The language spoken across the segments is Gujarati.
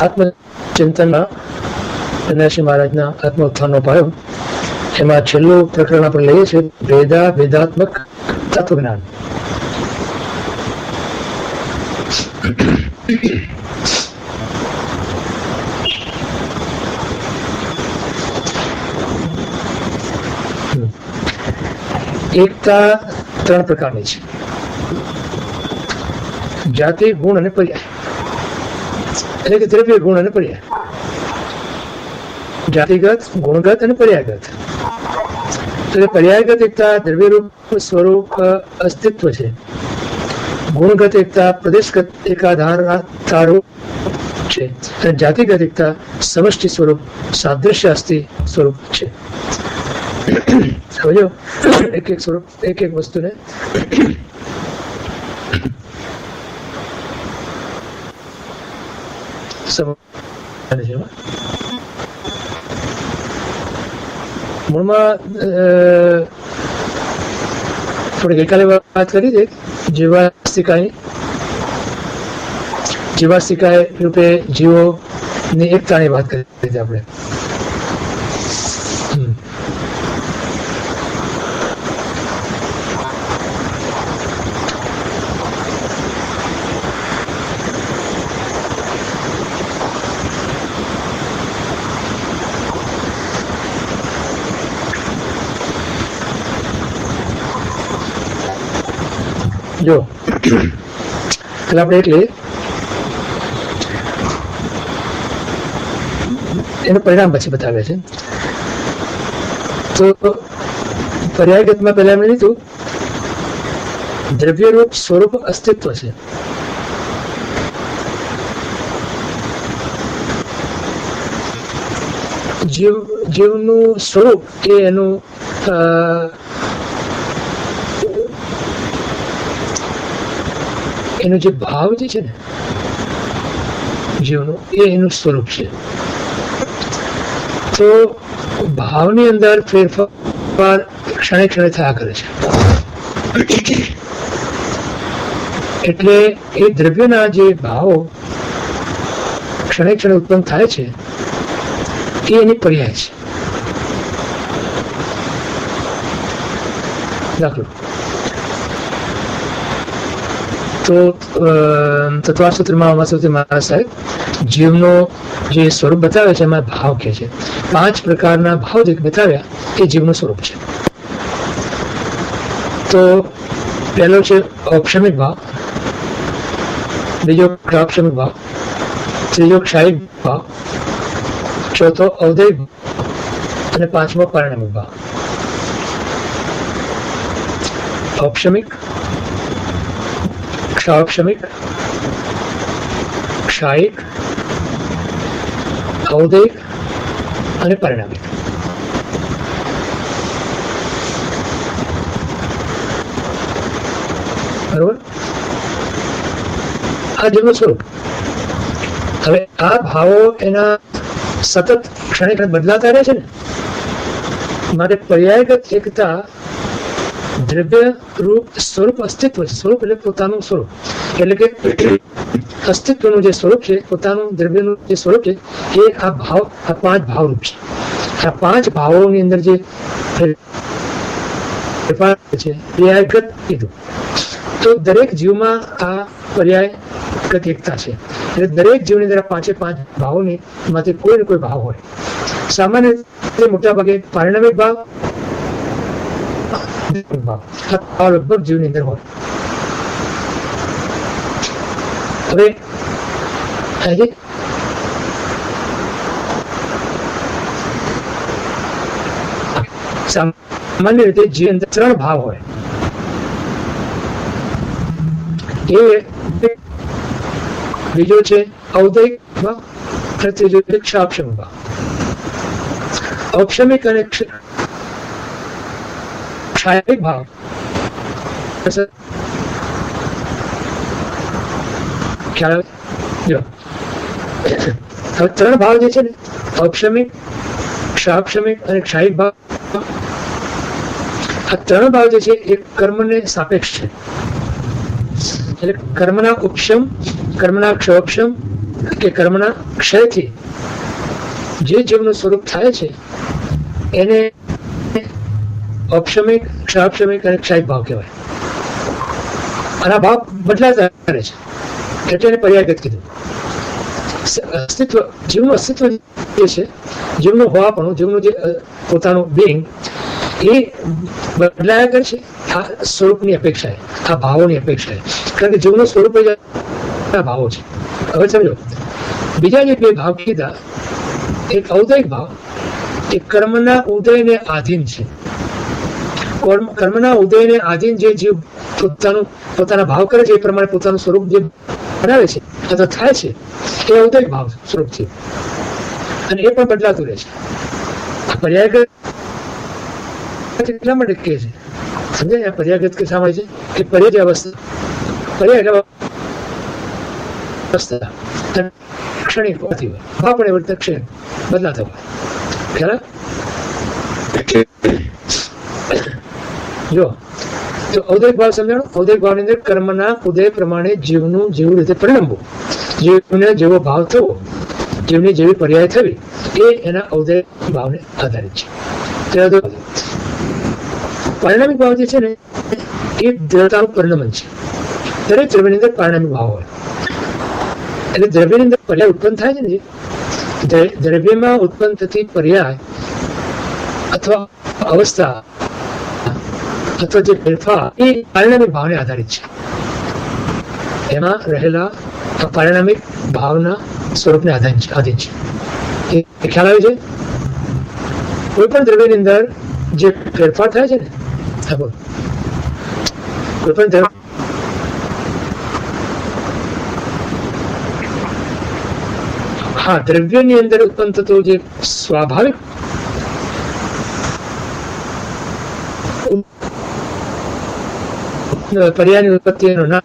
આત્મચિંતનમાં સન્યાસી મહારાજના આત્મોત્થાનનો પાયો, એમાં છેલ્લું પ્રકરણ આપણે લઈએ છીએ ભેદાત્મક તત્વજ્ઞાન. એકતા 3 પ્રકારની છે: જાતિ, ગુણ અને પર્યાય. એટલે કે દ્રવ્ય, ગુણ અને પર્યાય. જાતિગત, ગુણગત અને પર્યાયગત. એટલે પર્યાયગત એકતા દ્રવ્યરૂપ સ્વરૂપ અસ્તિત્વ છે. ગુણગત એકતા પ્રદેશગત એકાધારતારૂપ છે. અને જાતિગત એકતા સમષ્ટિ સ્વરૂપ સાદૃશ્ય અસ્તિ સ્વરૂપ છે. સમજો, એક એક સ્વરૂપ, એક એક વસ્તુને મૂળમાં આપણે ગઈકાલે વાત કરી હતી જીવાસ્તિકાય રૂપે જીવોની એકતાની વાત કરી હતી આપણે. જો એટલે આપણે એટલે એનું પરિણામ પછી બતાવે છે. તો પર્યાયગતમાં પહેલા એમણે લીધું દ્રવ્યરૂપ સ્વરૂપ અસ્તિત્વ છે. જીવનું સ્વરૂપ એ એનું એનો જે ભાવ જે છે ને જીવનું, એ એનું સ્વરૂપ છે. તો ભાવની અંદર ફેરફાર ક્ષણે ક્ષણે થયા કરે છે. એટલે એ દ્રવ્યના જે ભાવો ક્ષણે ક્ષણે ઉત્પન્ન થાય છે એ એની પર્યાય છે. દાખલો તો તત્વાસૂત્રમાં વાસુદેવ મહારાજ સાહેબ જીવનો જે સ્વરૂપ બતાવે છે એમાં ભાવ કહે છે. 5 પ્રકારના ભાવ જે બતાવ્યા એ જીવનું સ્વરૂપ છે. તો પહેલો છે ઔપશમિક ભાવ, બીજો ક્ષાપશમિક ભાવ, ત્રીજો ક્ષાયિક ભાવ, ચોથો ઔદૈહિક ભાવ અને 5મો પારિણામિક ભાવ. ઔપશમિક, ક્ષાપશમિક, ક્ષાયિક, ઔદૈહિક અને પરિણામિક. બરોબર? આ જીવનું સ્વરૂપ. હવે આ ભાવો એના સતત ક્ષણે ક્ષણે બદલાતા રહે છે ને, માટે પર્યાયગત એકતા દ્રવ્ય રૂપ સ્વરૂપ અસ્તિત્વ છે. સ્વરૂપ એટલે પોતાનું સ્વરૂપ, એટલે કે અસ્તિત્વનું જે સ્વરૂપ છે, પોતાનું દ્રવ્યનું જે સ્વરૂપ છે, એ આ ભાવ, આ 5 ભાવરૂપ છે. આ 5 ભાવોની અંદર જે ફેરફાર છે પર્યાયગત કીધું. તો દરેક જીવમાં આ પર્યાયગત એકતા છે. એટલે દરેક જીવની અંદર 5 ભાવોની માંથી કોઈ ને કોઈ ભાવ હોય. સામાન્ય રીતે મોટા ભાગે પારિણામિક ભાવ લગભગ જીવની અંદર હોય. હવે સામાન્ય રીતે જીવ અંદર 3 ભાવ હોય. એ બીજો છે ઔદૈહિક ભાવ અને ત્રીજો છે ક્ષાપશમિક ભાવ. ઔપશમિક અને ક્ષાયિક ભાવ ખ્યાલ જો હવે 3 ભાવ જે છે ને, ઔપશમિક, ક્ષાપશમિક અને ક્ષાયિક ભાવ, આ 3 ભાવ જે છે એ કર્મને સાપેક્ષ છે. એટલે કર્મના ઉપશમ, કર્મના ક્ષોપશમ કે કર્મના ક્ષયથી જે જીવનું સ્વરૂપ થાય છે એને ઔપશમિક, ક્ષાપશમિક અને ક્ષાયિક ભાવ કહેવાય. આના ભાવ બદલાતા રહે છે એટલે એને પર્યાયગત કીધું. અસ્તિત્વ, જીવનું અસ્તિત્વ જે છે, જીવનું હોવાપણું, જીવનું જે પોતાનું બિંગ એ બદલાયા કરે છે આ સ્વરૂપની અપેક્ષાએ, આ ભાવોની અપેક્ષાએ. કારણ કે જીવનું સ્વરૂપ જ આ ભાવો છે. હવે સમજો, બીજા જે બે ભાવ કીધા, એક ઔદયિક ભાવ એ કર્મના ઉદયને આધીન છે. કર્મના ઉદયને આધીન જે જીવ પોતાના ભાવ કરે છે એ પ્રમાણે પોતાનું સ્વરૂપ જે બનાવે છે અથવા થાય છે એ ઔદયિક ભાવ સ્વરૂપ છે અને એ પણ બદલાતું રહે છે. પર્યાયગત એટલા માટે કહે છે, સમજાય? પર્યાયગત કે શા માટે છે કે પર્યાય અવસ્થા, પર્યાય અવસ્થા ક્ષણિક હોતી હોય, ભાવ પણ એ રીતે ક્ષણિક બદલાતા હોય. ખ્યાલ? જો તો ઔદયિક ભાવ સમજાણો. ઔદયિક ભાવની અંદર કર્મના ઉદય પ્રમાણે જીવનું જેવું રીતે પરિણમવું, જીવને જેવો ભાવ થવો, જીવની જેવી પર્યાય થવી, એ એના ઔદયિક ભાવને આધારિત છે. પરિણામિક ભાવ જે છે ને એ દ્રવ્યતાનું પરિણમન છે. દરેક દ્રવ્યની અંદર પરિણામિક ભાવ હોય એટલે દ્રવ્યની અંદર પર્યાય ઉત્પન્ન થાય છે ને, જે દ્રવ્યમાં ઉત્પન્ન થતી પર્યાય અથવા અવસ્થા અથવા જે ફેરફાર એ પારિણામિક ભાવને આધારિત છે. એમાં રહેલા પારિણામિક ભાવના સ્વરૂપને આધીન છે. એ ખ્યાલ આવે છે? કોઈ પણ દ્રવ્યની અંદર જે ફેરફાર થાય છે ને, હા બોલો, કોઈ પણ દ્રવ્ય, હા, દ્રવ્યની અંદર ઉત્પન્ન થતો જે સ્વાભાવિક પર્યાયની ઉત્પત્તિનો નામ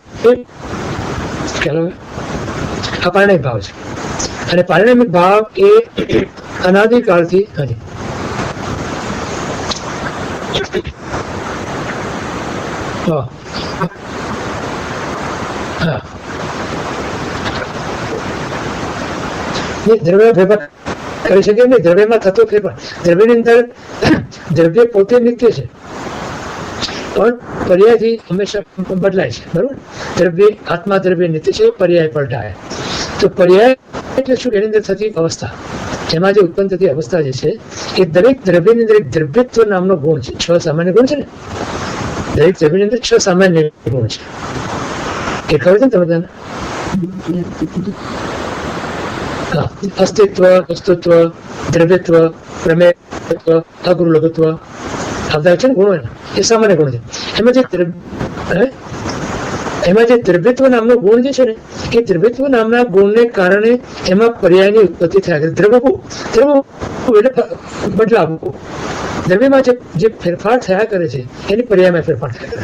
આ પારિણામિક ભાવ છે. અને પારિણામિક ભાવ એ અનાદિકાળથી દ્રવ્ય ફેરફાર કરી શકે નહીં. દ્રવ્યમાં થતો ફેરફાર, દ્રવ્યની અંદર દ્રવ્ય પોતે નિત્ય છે પણ પર્યાયથી હંમેશા બદલાય છે. બરોબર? દ્રવ્ય, આત્મા દ્રવ્ય નિત્ય છે, પર્યાય પલટાય. તો પર્યાય એટલે શું? એની અંદર થતી અવસ્થા, એમાં જે ઉત્પન્ન થતી અવસ્થા જે છે એ દરેક દ્રવ્યની અંદર એક દ્રવ્યત્વ નામનો ગુણ છે. 6 સામાન્ય ગુણ છે ને, દરેક દ્રવ્યની અંદર 6 સામાન્ય ગુણ છે. એ ખબર છે ને તમે તને? હા, અસ્તિત્વ, વસ્તુત્વ, દ્રવ્યત્વ, પ્રમેયત્વ, અગુરુ લઘુત્વ આવતા છે ને ગુણો, એ સામાન્ય ગુણ છે. એમાં જે દ્રવ્યત્વ નામનો ગુણ જે છે ને એ દ્રવ્યત્વ નામના ગુણને કારણે એમાં પર્યાયની ઉત્પત્તિ થયા કરે. દ્રવ્ય એટલે બદલાવવું. દ્રવ્યમાં જે ફેરફાર થયા કરે છે એની પર્યાયમાં ફેરફાર થયા કરે.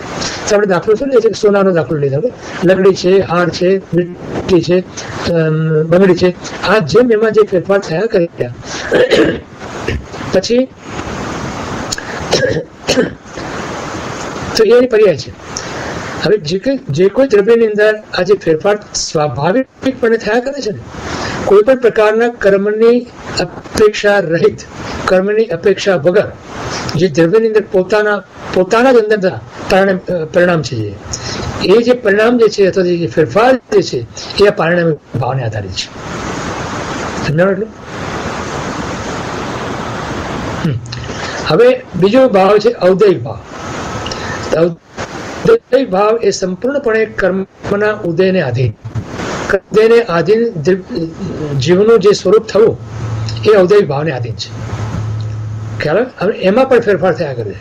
આપણે દાખલો શું લે છે? સોનાનો દાખલો લીધો, લગડી છે, હાર છે, વીંટી છે, બંગડી છે. આ જેમ એમાં જે ફેરફાર થયા કરે પછી તો એની પર્યાય છે. હવે જે કોઈ દ્રવ્યની અંદર આ જે ફેરફાર સ્વાભાવિકપણે થયા કરે છે ને, કોઈ પણ પ્રકારના કર્મની અપેક્ષા રહિત, કર્મની અપેક્ષા વગર જે દ્રવ્યની અંદર પોતાના જ અંદર પરિણામ છે, એ જે પરિણામ જે છે અથવા જે ફેરફાર જે છે એ આ પારિણામિક ભાવને આધારિત છે. સમજાણું એટલું? હવે બીજો ભાવ છે ઔદયિક ભાવ. ઔદયિક ભાવ એ સંપૂર્ણપણે કર્મના ઉદયને આધીન, જીવનું જે સ્વરૂપ થવું એ ઔદયિક ભાવને આધીન છે. ખ્યાલ? હવે એમાં પણ ફેરફાર થયા કરે છે.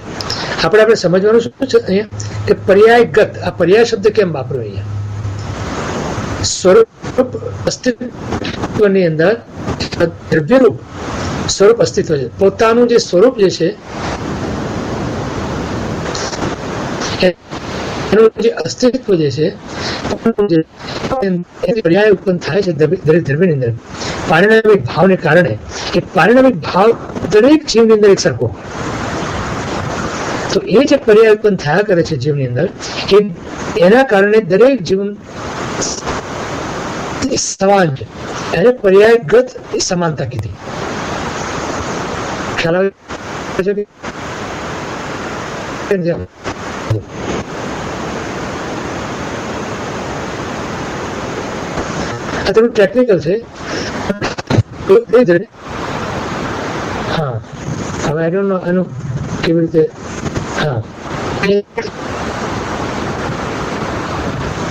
આપણે સમજવાનું શું છે અહીંયા કે પર્યાયગત, આ પર્યાય શબ્દ કેમ વાપર્યો અહીંયા? સ્વરૂપ અસ્તિત્વની અંદર દ્રવ્યરૂપ સ્વરૂપ અસ્તિત્વ છે. પોતાનું જે સ્વરૂપ જે છે એનું જે અસ્તિત્વ જે છે પર્યાય ઉત્પન્ન થાય છે દરેક દ્રવ્યની અંદર પારિણામિક ભાવને કારણે. એ પારિણામિક ભાવ દરેક જીવની અંદર એક સરખો. તો એ જે પર્યાય ઉત્પન્ન થયા કરે છે જીવની અંદર, એના કારણે દરેક જીવન એ સમાન છે, એને પર્યાયગત સમાનતા કીધી. ખ્યાલ આવે છે? આ થોડું ટેકનિકલ છે. હા, હવે આઈ ડોન્ટ નો આનું કેવી રીતે. હા,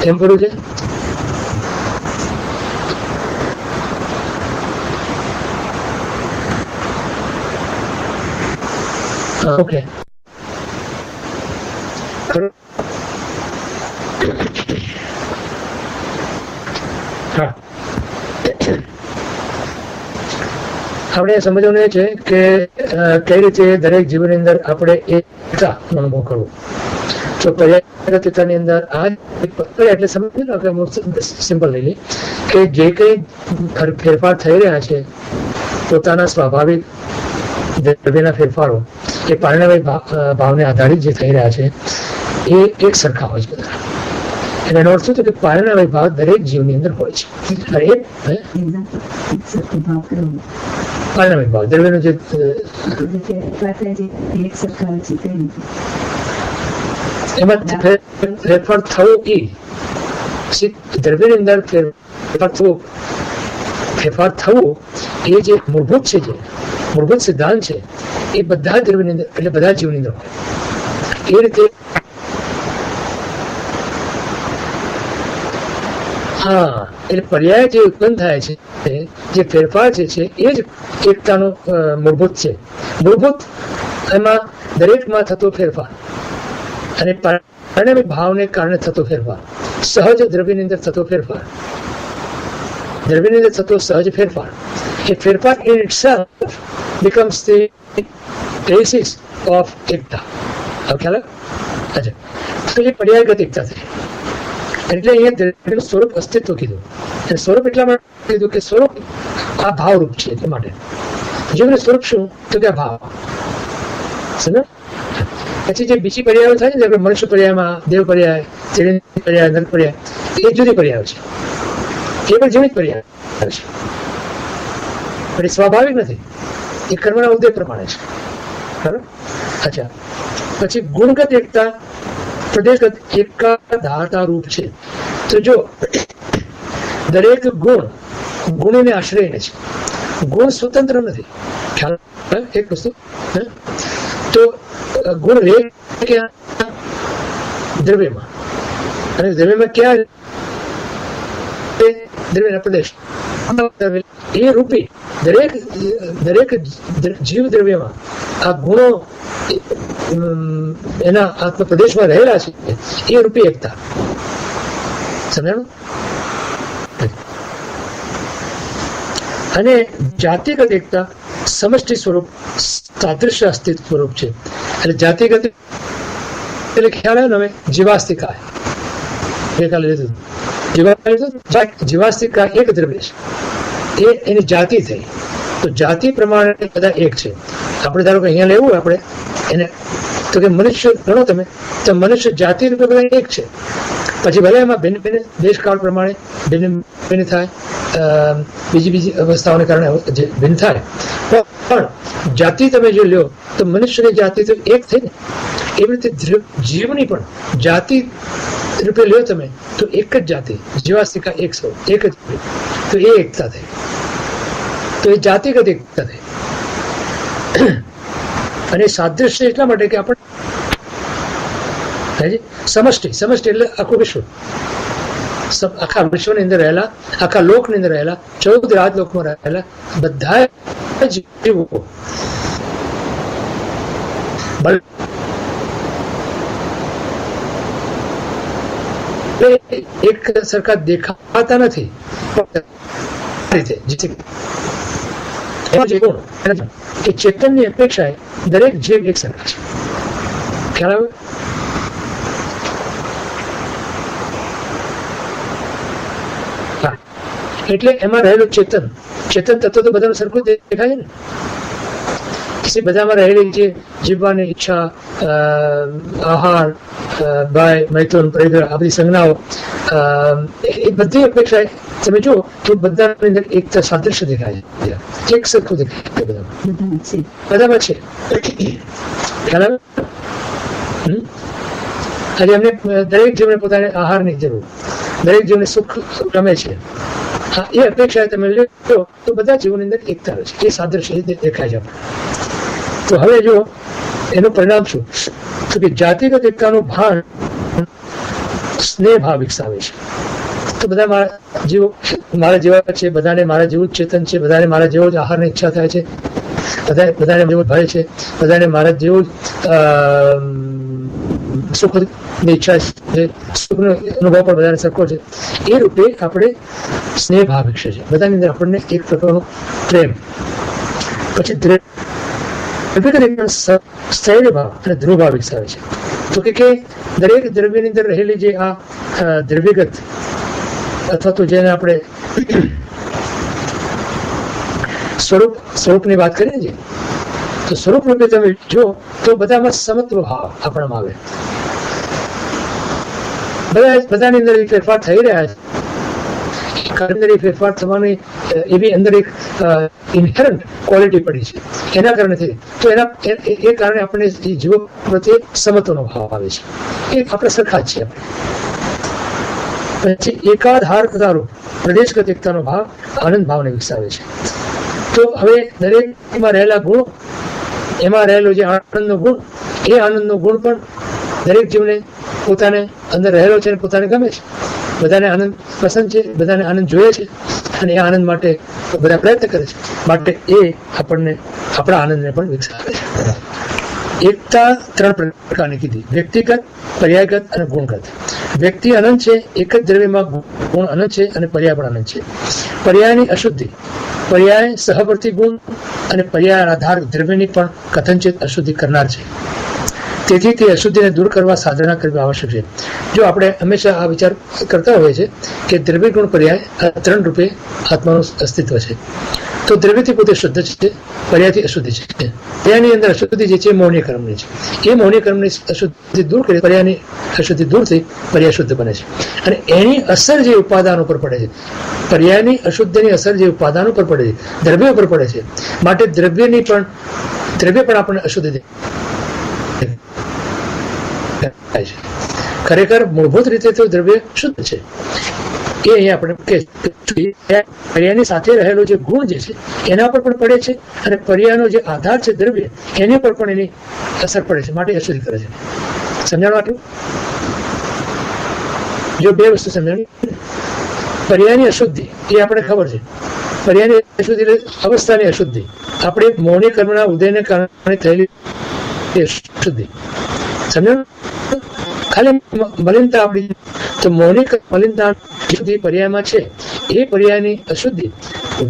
એમ પડ્યું છે. ઓકે, હા, આપણે સમજવાનું એ છે કે કઈ રીતે દરેક જીવનની અંદર આપણે એકતા અનુભવ કરવો. તો પર્યાયગતતાની અંદર આ એટલે સમજ સિમ્પલ લઈ લઈએ કે જે કઈ ફેરફાર થઈ રહ્યા છે પોતાના સ્વાભાવિક દ્રવ્યના ફેરફારો એ પારિણામિક ભાવને આધારિત જે થઈ રહ્યા છે એ એક સરખા હોય છે બધા. એટલે એનો અર્થ શું છે કે પારિણામિક ભાવ દરેક જીવની અંદર હોય છે. અને એ પારિણામિક ભાવ દ્રવ્યનો જે એમાં ફેરફાર થવો એ દ્રવ્યની અંદર ફેરફાર થવો એ જે મૂળભૂત છે, જે મૂળભૂત સિદ્ધાંત છે એ બધા દ્રવ્યની અંદર એટલે બધા જીવની અંદર હોય. એ રીતે હા, એટલે પર્યાય જે ઉત્પન્ન થાય છે, જે ફેરફાર છે એ જ એકતાનો મૂળભૂત છે. મૂળભૂત એમાં દરેકમાં થતો ફેરફાર અને પારિણામિક ભાવને કારણે થતો ફેરફાર, સહજ દ્રવ્યની અંદર થતો ફેરફાર, દ્રવ્યની અંદર થતો સહજ ફેરફાર, એ ફેરફાર in itself becomes the basis of એકતા. હવે ખ્યાલ આવે? અચ્છા, તો એ પર્યાયગત એકતા થઈ. એટલે અહીંયા દ્રવ્યનું સ્વરૂપ અસ્તિત્વ કીધું. અને સ્વરૂપ એટલા માટે કીધું કે સ્વરૂપ આ ભાવરૂપ છે. એટલા માટે જીવનું સ્વરૂપ શું? તો કે આ ભાવ. સમજ? પછી જે બીજી પર્યાયો થાય ને, આપણે મનુષ્ય પર્યાયમાં દેવ પર્યાય, ત્રિવેણી પર્યાય, નર પર્યાય, એ જુદી પર્યાયો છે. એ પણ જીવિત પર્યાય છે, પણ એ સ્વાભાવિક નથી. એ કર્મના ઉદય પ્રમાણે છે. બરાબર? અચ્છા, પછી ગુણગત એકતા પ્રદેશગત એકાધારતા રૂપ છે. તો જો દરેક ગુણને આશ્રયને છે. ગુણ સ્વતંત્ર નથી. ખ્યાલ? એક વસ્તુ તો ગુણ રહે ક્યાં? દ્રવ્યમાં. અને દ્રવ્યમાં ક્યાં? દ્રવ્યના પ્રદેશ. એ રૂપી દરેક જીવ દ્રવ્યમાં આ ગુણો એના આત્મ પ્રદેશમાં રહેલા છે. એ રૂપી એકતા. સમજાણું? અને જાતિગત એકતા સમષ્ટિ સ્વરૂપ સાદૃશ્ય અસ્તિત્વ સ્વરૂપ છે. એટલે જાતિગત એટલે ખ્યાલ આવે ને, હવે જીવાસ્તિકા ગઈકાલે લીધું. જીવાસ્તિકા એક દ્રવ્ય છે, એ એની જાતિ થઈ. તો જાતિ પ્રમાણે બધા એક છે. આપણે ધારો કે અહીંયા લેવું આપણે એને તો કે મનુષ્ય ગણો તમે, તો મનુષ્ય જાતિ રૂપે બધા એક છે. પછી ભલે એમાં ભિન્ન ભિન્ન દેશકાળ પ્રમાણે ભિન્ન ભિન્ન થાય, બીજી અવસ્થાઓને કારણે જે ભિન્ન થાય, પણ જાતિ તમે જો લ્યો તો મનુષ્યની જાતિ તો એક થઈ ને. એવી રીતે જીવની પણ જાતિ રૂપે લ્યો તમે તો એક જ જાતિ, જીવાસ્તિકા એક સ્વરૂપ, એક જ. તો એ એકતા થઈ. તો એ જાતિગત એકતા થઈ. અને સાદૃશ્ય એટલા માટે કે આપણે સમષ્ટિ એટલે આખું વિશ્વ, આખા વિશ્વની અંદર રહેલા, આખા લોકની અંદર રહેલા, 14 રાજલોકમાં રહેલા બધા જીવો એક સરખા દેખાતા નથી. કે ચેતનની અપેક્ષાએ દરેક જીવ એક સરખા છે. ખ્યાલ આવે? એટલે એમાં રહેલું ચેતન તત્વ તો બધાનું સરખું દેખાય છે ને. બધામાં રહેલી જે જીવવાની ઈચ્છા, આહાર, ભય, મૈથુન, પરિગ્રહ, આ બધી સંજ્ઞાઓ, એ બધી અપેક્ષા તમે જુઓ તો બધાની અંદર એકતા સાદૃશ્ય દેખાય છે, એક સરખું દેખાય બધામાં છે. ખ્યાલ આવે? આજે અમને દરેક જીવને પોતાને આહારની જરૂર, દરેક જીવને સુખ ગમે છે, એ અપેક્ષા તમે લો તો બધા જીવનની અંદર એકતા છે, એ સાદૃશ્ય દેખાય છે. તો હવે જો એનું પરિણામ શું? તો કે જાતિગત એકતાનું ભાન સ્નેહ ભાવ વિકસાવે છે. તો બધા મારા જેવા છે, બધાને મારા જેવું જ ચેતન છે, બધાને મારા જેવો જ આહારની ઈચ્છા થાય છે, બધાને જેવો ભય છે, બધાને મારા જેવું સુખની ઈચ્છા છે, સુખનો અનુભવ પણ બધાને સરખો છે. એ રૂપે આપણે સ્નેહ ભાવ વિકસે છે બધાની અંદર, આપણને એક પ્રકારનો પ્રેમ. પછી સ્થૈર્ય ભાવ અને ધ્રુવ ભાવ વિકસાવે છે. તો કે દરેક દ્રવ્યની અંદર રહેલી જે આ દ્રવ્યગત અથવા તો જેને આપણે સ્વરૂપની વાત કરીએ છીએ, તો સ્વરૂપ રૂપે તમે જો તો બધામાં સમત્વ ભાવ આપણામાં આવે. બધાની અંદર ફેરફાર થઈ રહ્યા છે, અંદર ફેરફાર થવાની એવી અંદર એક ઇન્હેરન્ટ ક્વોલિટી પડી છે. એના કારણે થઈ તો એ કારણે આપણે જીવો પ્રત્યે સમત્વનો ભાવ આવે છે. એ આપણે સરખા જ છીએ. પછી એકાધાર કતારો પ્રદેશગત એકતાનો ભાવ આનંદ ભાવને વિકસાવે છે. તો હવે દરેકમાં રહેલા ગુણ, એમાં રહેલો જે આનંદનો ગુણ, એ આનંદનો ગુણ પણ દરેક જીવને પોતાને અંદર રહેલો છે અને પોતાને ગમે છે. બધાને આનંદ પસંદ છે, બધાને આનંદ જોઈએ છે અને એ આનંદ માટે બધા પ્રયત્ન કરે છે. માટે એ આપણને આપણા આનંદને પણ વિકસાવે છે. એકતા 3 પ્રકારની કીધી: વ્યક્તિગત, પર્યાયગત અને ગુણગત. વ્યક્તિ અનંત છે, એક જ દ્રવ્યમાં ગુણ અનંત છે અને પર્યાય પણ અનંત છે. પર્યાયની અશુદ્ધિ, પર્યાય સહવર્તી ગુણ અને પર્યાય આધાર દ્રવ્યની પણ કથનચિત અશુદ્ધિ કરનાર છે. તેથી તે અશુદ્ધિને દૂર કરવા સાધના કરવી આવશ્યક છે. જો આપણે હંમેશા આ વિચાર કરતા હોઈએ છીએ કે દ્રવ્ય ગુણ પર્યાય આ 3 રૂપે આત્માનું અસ્તિત્વ છે. તો દ્રવ્યથી પોતે શુદ્ધ છે, પર્યાયથી અશુદ્ધિ છે. પર્યાયની અંદર અશુદ્ધિ જે છે એ મૌની કર્મની છે. એ મૌની કર્મની અશુદ્ધિ દૂર કરી પર્યાયની અશુદ્ધિ દૂર થઈ પર્યાય શુદ્ધ બને છે. અને એની અસર જે ઉપાદાન ઉપર પડે છે, પર્યાયની અશુદ્ધિની અસર જે ઉપાદાન ઉપર પડે છે, દ્રવ્ય ઉપર પડે છે, માટે દ્રવ્ય પણ આપણને અશુદ્ધિ દે. ખરેખર મૂળભૂત રીતે તો દ્રવ્ય શુદ્ધ છે. એ અહીંયા આપણે પર્યાયની સાથે રહેલો જે ગુણ જે છે એના પર પણ પડે છે અને પર્યાયનો જે આધાર છે દ્રવ્ય, એની પર પણ એની અસર પડે છે, માટે અશુદ્ધિ કરે છે. સમજાણું આટલું? જો 2 વસ્તુ સમજાણી. પર્યાયની અશુદ્ધિ એ આપણે ખબર છે. પર્યાયની અશુદ્ધિ એટલે અવસ્થાની અશુદ્ધિ, આપણે મૌની કર્મના ઉદયને કારણે થયેલી અશુદ્ધિ. સમજાણું? ખાલી મલિનતા આપણી તો મૌનિક મલિનતા શુદ્ધિ પર્યાયમાં છે. એ પર્યાયની અશુદ્ધિ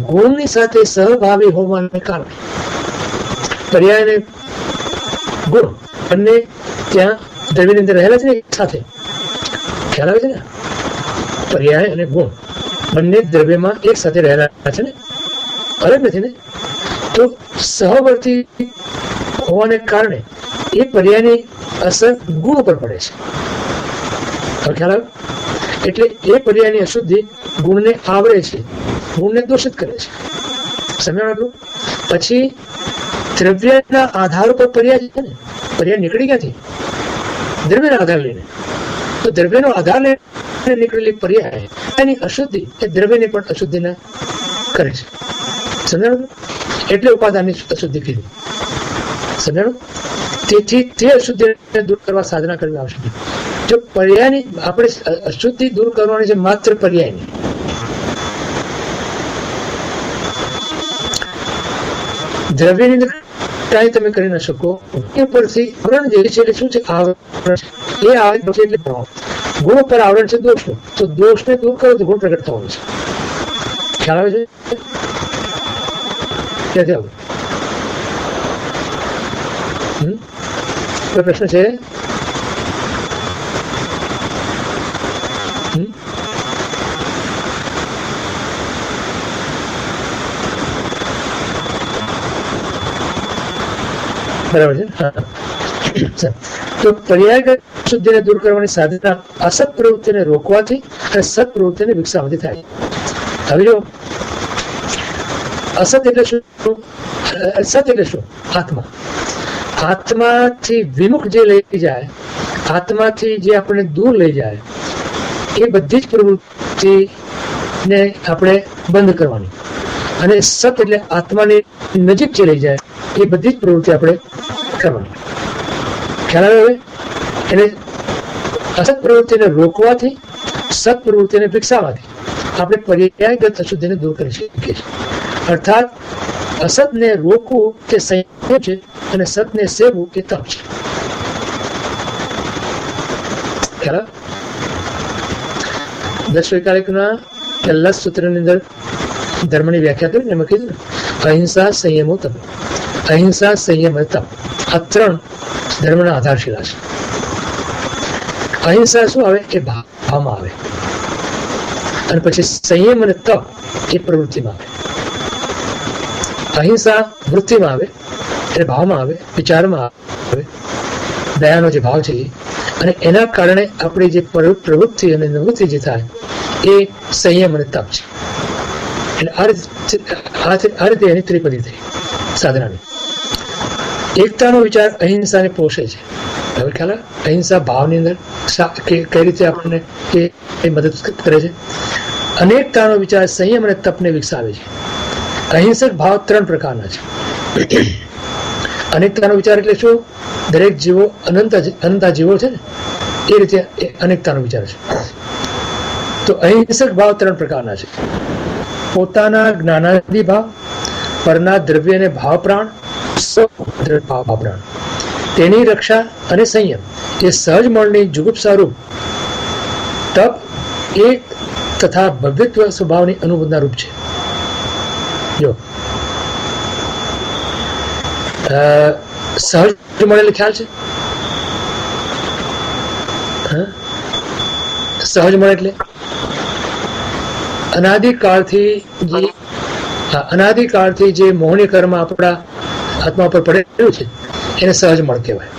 ગુણની સાથે સહભાવી હોવાને કારણે પર્યાય અને ગુણ બંને ત્યાં દ્રવ્યની અંદર રહેલા છે ને એક સાથે. ખ્યાલ આવે છે ને? પર્યાય અને ગુણ બંને દ્રવ્યમાં એક સાથે રહેલા છે ને, અલગ નથી ને. તો સહવર્તી હોવાને કારણે એ પર્યાયની અસર ગુણ ઉપર પડે છે. ખ્યાલ આવે? એટલે એ પર્યાયની અશુદ્ધિ ગુણને આવરે છે, ગુણને દોષિત કરે છે. સમજાણું? પછી દ્રવ્યના આધાર ઉપર પર્યાય છે ને, પર્યાય નીકળી ક્યાંથી? દ્રવ્યના આધાર લઈને. તો દ્રવ્યનો આધાર લઈને નીકળેલી પર્યાય એની અશુદ્ધિ એ દ્રવ્યની પણ અશુદ્ધિને કરે છે. સમજાણું? એટલે ઉપાદાનની અશુદ્ધિ કીધી. સમજાણું? તેથી તે અશુદ્ધિને દૂર કરવા સાધના કરવી આવશ્યક છે. જો પર્યાયની આપણે અશુદ્ધિ દૂર કરવાની છે, માત્ર પર્યાયની. દ્રવ્યની અંદર કાંઈ તમે કરી ન શકો. એ પરથી આવરણ જે છે એટલે શું છે? આવરણ. એ આવરણ છે એટલે ગુણ પર આવરણ છે દોષનું. તો દોષને દૂર કરો તો ગુણ પ્રગટ થવાનું છે. ખ્યાલ આવે છે? ક્યાંથી આવે? કોઈ પ્રશ્ન છે? બરાબર છે. હા. તો પર્યાયગત શુદ્ધિને દૂર કરવાની સાધના અસત પ્રવૃત્તિને રોકવાથી અને સત પ્રવૃત્તિને વિકસાવવાથી થાય. હવે જો અસત એટલે શું? સત એટલે શું? આત્મા. આત્માથી વિમુખ જે લઈ જાય, આત્માથી જે આપણને દૂર લઈ જાય, એ બધી જ પ્રવૃત્તિને આપણે બંધ કરવાની. અને સત એટલે આત્માની નજીક જે લઈ જાય, એ બધી જ પ્રવૃત્તિ આપણે કરવાની. ખ્યાલ આવે? એટલે અસત પ્રવૃત્તિને રોકવાથી, સત પ્રવૃત્તિને વિકસાવવાથી આપણે પર્યાયગત અશુદ્ધિને દૂર કરી શકીએ છીએ. અર્થાત અસતને રોકવું તે સંયમ છે અને સતને સેવવું એ તપ છે. ખ્યાલ? 10 કાર્યક્રમના પહેલા સૂત્રની અંદર ધર્મની વ્યાખ્યા કરી, એમાં કીધું અહિંસા, સંયમો, તપ. અહિંસા, સંયમ અને તપ આ 3 ધર્મના આધારશિલા છે. અહિંસા શું આવે? એ ભાવમાં આવે. અને પછી સંયમ અને તપ એ પ્રવૃત્તિમાં આવે. અહિંસા વૃત્તિમાં આવે, એટલે ભાવમાં આવે, વિચારમાં આવે, દયાનો જે ભાવ છે એ. અને એના કારણે આપણી જે પ્રવૃત્તિ અને નિવૃત્તિ જે થાય એ સંયમ અને તપ છે. એટલે આ રીતે એની ત્રિપદી થઈ સાધનાની. એકતાનો વિચાર અહિંસાને પોષે છે. હવે ખ્યાલ? અહિંસા ભાવની અંદર કઈ રીતે આપણને એ મદદ કરે છે. અનેકતાનો વિચાર સંયમ અને તપને વિકસાવે છે. અહિંસક ભાવ 3 પ્રકારના છે. અનેકતાનો વિચાર એટલે શું? દરેક જીવો અનંતા જીવો છે ને, એ રીતે અનેકતાનો વિચાર છે. તો અહિંસક ભાવ 3 પ્રકારના છે. પોતાના જ્ઞાનાદિ ભાવ, પરના દ્રવ્ય અને ભાવ પ્રાણ, ભાવ પ્રાણ, તેની રક્ષા અને સંયમ એ સહજ મળની જુગુપ્સા રૂપ તપ એક તથા ભવ્યત્વ સ્વભાવની અનુબંધના રૂપ છે. જો સહજ મળેલ ખ્યાલ છે? સહજ મળે એટલે અનાદિકાળથી જે મોહની કર્મ આપણા આત્મા પર પડેલું છે એને સહજ મળ કહેવાય.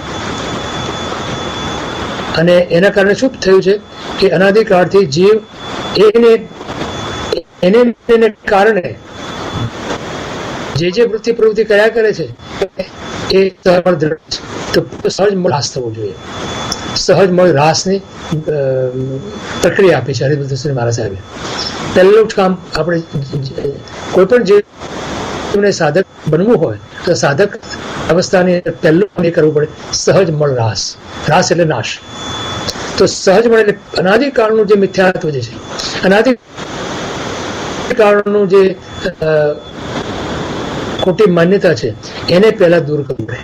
અને એના કારણે શું થયું છે કે અનાદિકાળથી જીવ એને કારણે જે વૃત્તિ પ્રવૃત્તિ કર્યા કરે છે એ સહજ મળ રાસ થવો જોઈએ. સહજ મળ રાસની પ્રક્રિયા આપી છે હરિભદ્ર મહારાજ સાહેબે. પહેલું જ કામ આપણે કોઈ પણ જીવને સાધક બનવું હોય તો સાધક અવસ્થાની પહેલું એ કરવું પડે સહજ મળ રાસ. રાસ એટલે નાશ. તો સહજ મળે એટલે અનાદિકાળનું જે મિથ્યાત્વ જે છે, અનાદિકાળનું જે ખોટી માન્યતા છે એને પહેલા દૂર કરવું પડે.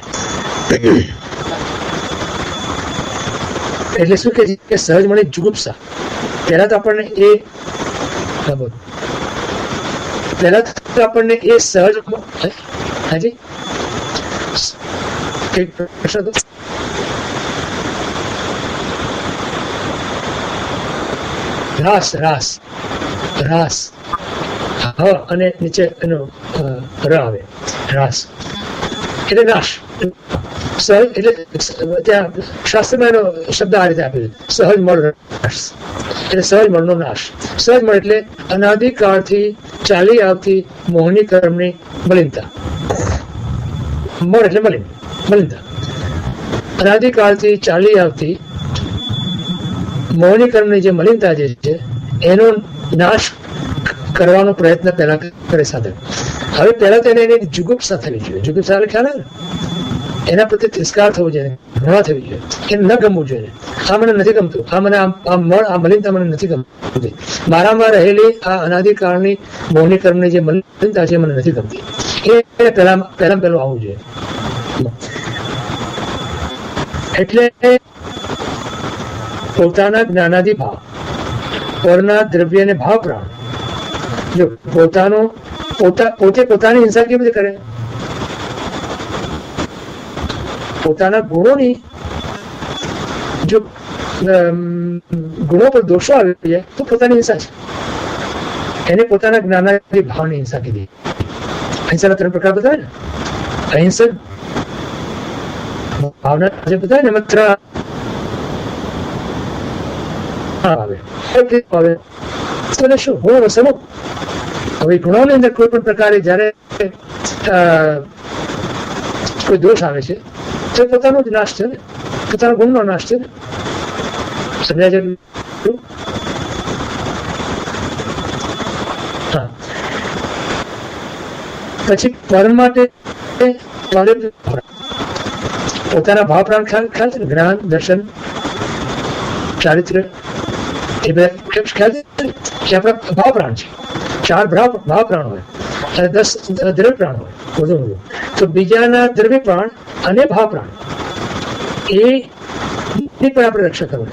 એટલે શું કે સહજ મળે જુગુપ્સા. પહેલા તો આપણને એ સહજ. હાજી કઈક પ્રશ્ન હતો? રાસ અને નીચે એનો ર આવે. રાસ એટલે નાશ. સહજ એટલે ત્યાં શાસ્ત્રમાં એનો શબ્દ આ રીતે આપેલો સહજ મળ નાશ. એટલે સહજ મળનો નાશ. સહજ મળ એટલે અનાદિકાળથી ચાલી આવતી મોહની કર્મની મલિનતા. મળ એટલે મલિનતા. અનાદિકાળથી ચાલી આવતી મોહની કર્મની જે મલિનતા જે છે એનો નાશ કરવાનો પ્રયત્ન પહેલા કરે સાધક. હવે પહેલા તો એને એની જુગુપ્સા થવી જોઈએ. જુગુપ્સા એટલે ખ્યાલ આવે? એના પ્રત્યે તિરસ્કાર થવો જોઈએ, ઘૃણા થવી જોઈએ, એ ન ગમવું જોઈએ. આ મને નથી ગમતું, આ મને આ મલિનતા મને નથી ગમતી, મારામાં રહેલી આ અનાદિકાળની મોહની કર્મની જે મલિનતા છે મને નથી ગમતી. એ પહેલું આવવું જોઈએ. એટલે પોતાના જ્ઞાનાદિ ભાવ, પરના દ્રવ્ય અને ભાવ પ્રાણ. જો પોતે પોતાની હિંસા કેવી રીતે કરે? પોતાના ગુણોની જો ગુણો પર દોષો આવી જાય તો પોતાની હિંસા છે. એને પોતાના જ્ઞાનાદિ ભાવની હિંસા કીધી. અહિંસાના 3 પ્રકાર બતાવે ને. અહિંસક ભાવના જે બધા ને માત્ર આવે શું ગુણ સમૂહ. હવે ગુણોની અંદર કોઈ પણ પ્રકારે જયારે કોઈ દોષ આવે છે તો પોતાનો જ નાશ છે ને, પોતાના ગુણનો નાશ છે ને. સમજાય છે? હા. પછી પર માટે પોતાના ભાવ પ્રાણ ખ્યાલ છે, જ્ઞાન, દર્શન, ચારિત્ર, એ બધા ખ્યાલ છે કે આપણા ભાવ પ્રાણ છે. 4 ભાવ પ્રાણ હોય અને 10 દ્રવ્ય પ્રાણ હોય. બધું તો બીજાના દ્રવ્ય પ્રાણ અને ભાવ પ્રાણ એ પણ આપણે રક્ષા કરવું,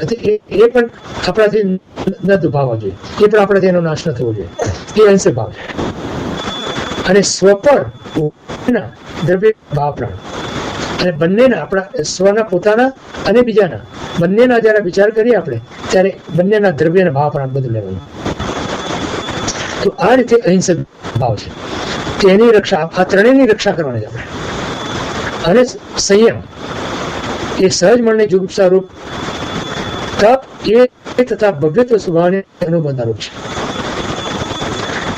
એ પણ આપણાથી ન દુભાવવા જોઈએ, એ પણ આપણાથી એનો નાશ ન થવો જોઈએ. એ અંશ ભાવ છે. અને સ્વપર દ્રવ્ય ભાવ પ્રાણ અને બંનેના આપણા સ્વના પોતાના અને બીજાના બંનેના જયારે વિચાર કરીએ આપણે ત્યારે બંનેના દ્રવ્ય અને ભાવ પ્રાણ બધું લેવાનું. તો આ રીતે અહિંસક ભાવ છે, તેની રક્ષા, આ ત્રણેયની રક્ષા કરવાની છે આપણે. અને સંયમ એ સહજ મનને જુગુપ્સા રૂપ, તપ એ તથા ભવ્યત્વ સ્વભાવને અનુબંધા રૂપ છે.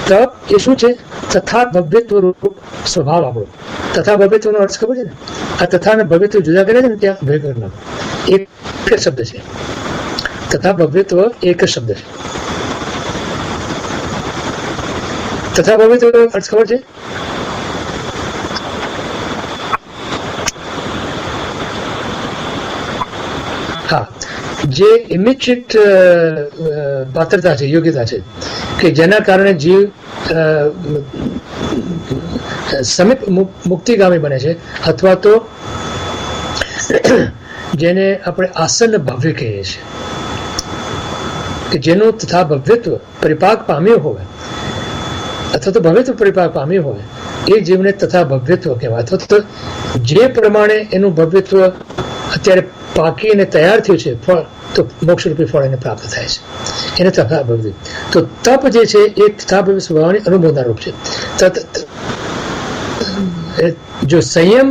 તપ એ શું છે? તથા ભવ્યત્વ રૂપ સ્વભાવ આપણો. તથા ભવ્યત્વનો અર્થ ખબર છે ને? આ તથા અને ભવ્યત્વ જુદા કરે છે ને ત્યાં ભય કરનાર એક શબ્દ છે. તથા ભવ્યત્વ એક જ શબ્દ છે. તથા ભવ્યત્વ અર્થ ખબર છે? હા, જે ઇમિડિયેટ પાત્રતા છે, યોગ્યતા છે કે જેના કારણે જીવ સમીપ મુક્તિગામી બને છે, અથવા તો જેને આપણે આસન્ન ભવ્ય કહીએ છીએ, કે જેનું તથા ભવ્યત્વ પરિપાક પામ્યું હોય અથવા તો ભવ્યત્વ પરિપાક પામ્યું હોય એ જીવને તથા ભવ્યત્વ કહેવાય. અથવા તો જે પ્રમાણે એનું ભવ્યત્વ અત્યારે પાકીને તૈયાર થયું છે ફળ, તો મોક્ષરૂપી ફળ એને પ્રાપ્ત થાય છે, એને તથા ભવ્ય. તો તપ જે છે એ તથા ભવ્ય સ્વભાવની અનુબંધા રૂપ છે. જો સંયમ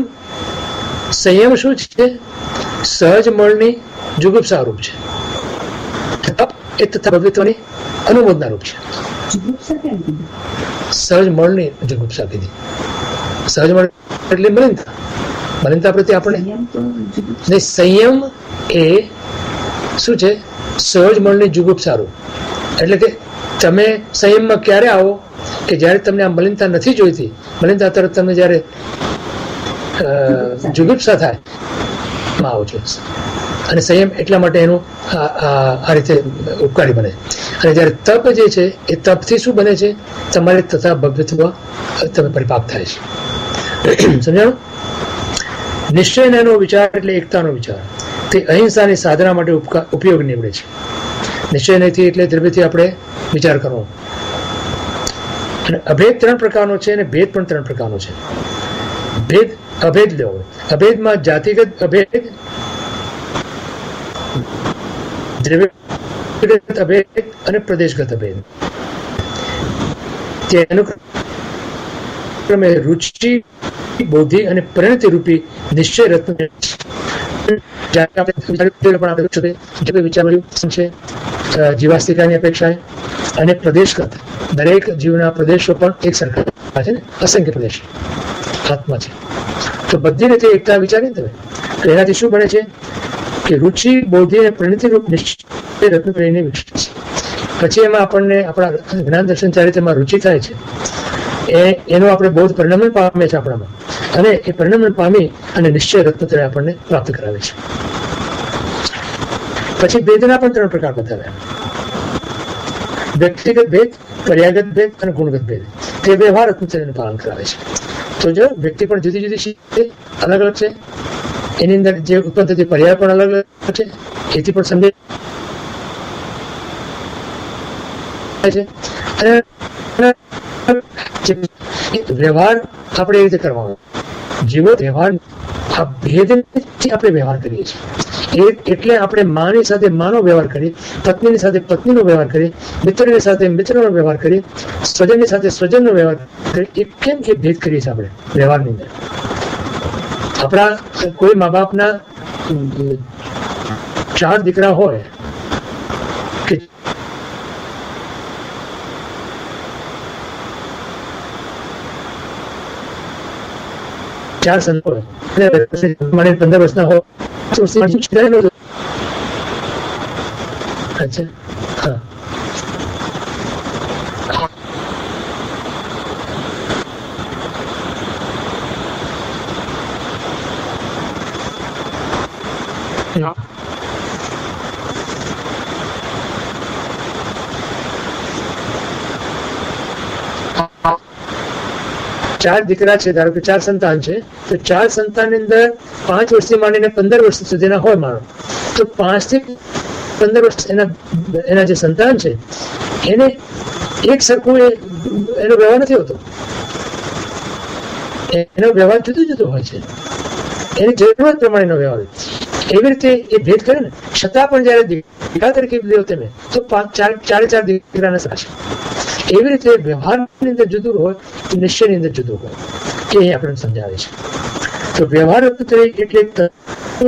શું છે? સહજ મળની જુગુપ્સા રૂપ છે. તપ એ તથા ભવ્યત્વની અનુબંધા રૂપ છે. સહજ મળની જુગુપ્સા કીધી. સહજ મળ એટલે મલિનતા. મલિનતા પ્રત્યે આપણે સંયમ એ શું છે? સહજ મળની જુગુપ્સા રૂપ. એટલે કે તમે સંયમમાં ક્યારે આવો કે જ્યારે તમને આ મલિનતા નથી જોઈતી, મલિનતા તરફ તમને જ્યારે જુગુપ્સા થાય આવો છો. અને સંયમ એટલા માટે એનું આ રીતે ઉપકારી બને. અને જ્યારે તપ જે છે એ તપથી શું બને છે? તમારે તથા ભવ્યત્વ તમે પરિપાક થાય છે. સમજાણું? નિશ્ચયનો વિચાર એટલે એકતાનો વિચાર. તે અહિંસાની સાધના માટે ઉપયોગ નીવડે છે. નિશ્ચય નથી એટલે દ્રવ્યથી આપણે વિચાર કરવો. અને અભેદ 3 પ્રકારનો છે અને ભેદ પણ 3 પ્રકારનો છે. અભેદ લેવો. અભેદમાં જાતિગત અભેદ, દ્રવ્યગત અભેદ અને પ્રદેશગત અભેદ. તેનું ક્રમે રુચિ, બૌદ્ધિ અને પરિણતિ રૂપી નિશ્ચય રત્ન છે. જીવાસ્તિકાની અપેક્ષાએ અને પ્રદેશગત દરેક જીવના પ્રદેશો પણ એક સરખા છે ને, અસંખ્ય પ્રદેશ આત્મા છે. તો બધી રીતે એકતા વિચારીને તમે તો એનાથી શું બને છે કે રુચિ, બૌદ્ધિ અને પરિણતિ રૂપ નિશ્ચય રત્ન કરીને વિકસે છે. પછી એમાં આપણને આપણા જ્ઞાન દર્શન ચારિત્રમાં રુચિ થાય છે. એનું આપણે બૌદ્ધ પરિણમન પામે છે આપણામાં, અને એ પરિણમન પામી અને નિશ્ચય રત્ન આપણને પ્રાપ્ત કરાવે છે. પછી ભેદના પણ 3 પ્રકાર બતાવ્યા: વ્યક્તિગત ભેદ, પર્યાગત ભેદ અને ગુણગત ભેદ. તે વ્યવહાર રત્નચર્યાનું પાલન કરાવે છે. તો જો વ્યક્તિ પણ જુદી જુદી છે, અલગ અલગ છે, એની અંદર જે ઉત્પન્ન થતી પર્યાય પણ અલગ અલગ છે, એથી પણ સમજાય છે. અને વ્યવહાર આપણે એ રીતે કરવાનો, જીવો વ્યવહાર આ ભેદથી આપણે વ્યવહાર કરીએ છીએ. એટલે આપણે માની સાથે માનો વ્યવહાર કરીએ, પત્નીની સાથે પત્નીનો વ્યવહાર કરીએ, મિત્રની સાથે મિત્રનો વ્યવહાર કરીએ, સ્વજનની સાથે સ્વજનનો વ્યવહાર કરીએ. એ કેમ એ ભેદ કરીએ છીએ આપણે વ્યવહારની અંદર? આપણા કોઈ મા બાપના 4 દીકરા હોય કે 4 સંતો હોય, 15 વર્ષના હોય, અચ્છા હા 4 દીકરા છે, ધારો કે 4 સંતાન છે, તો 4 સંતાનની અંદર 5 વર્ષથી માંડીને 15 વર્ષ સુધીના હોય માનો, તો 5 થી 15 વર્ષ એના જે સંતાન છે એને એક સરખું એનો વ્યવહાર નથી હોતો, એનો વ્યવહાર જુદો જુદો હોય છે, એની જરૂરત પ્રમાણેનો વ્યવહાર. એવી રીતે એ ભેદ કરે ને, છતાં પણ જયારે દીકરા તરીકે લ્યો તમે તો 4 દીકરાના સાચે. એવી રીતે વ્યવહારની અંદર જુદું હોય તો નિશ્ચયની અંદર જુદું હોય, એ અહીં આપણને સમજાવે છે. તો વ્યવહાર એટલે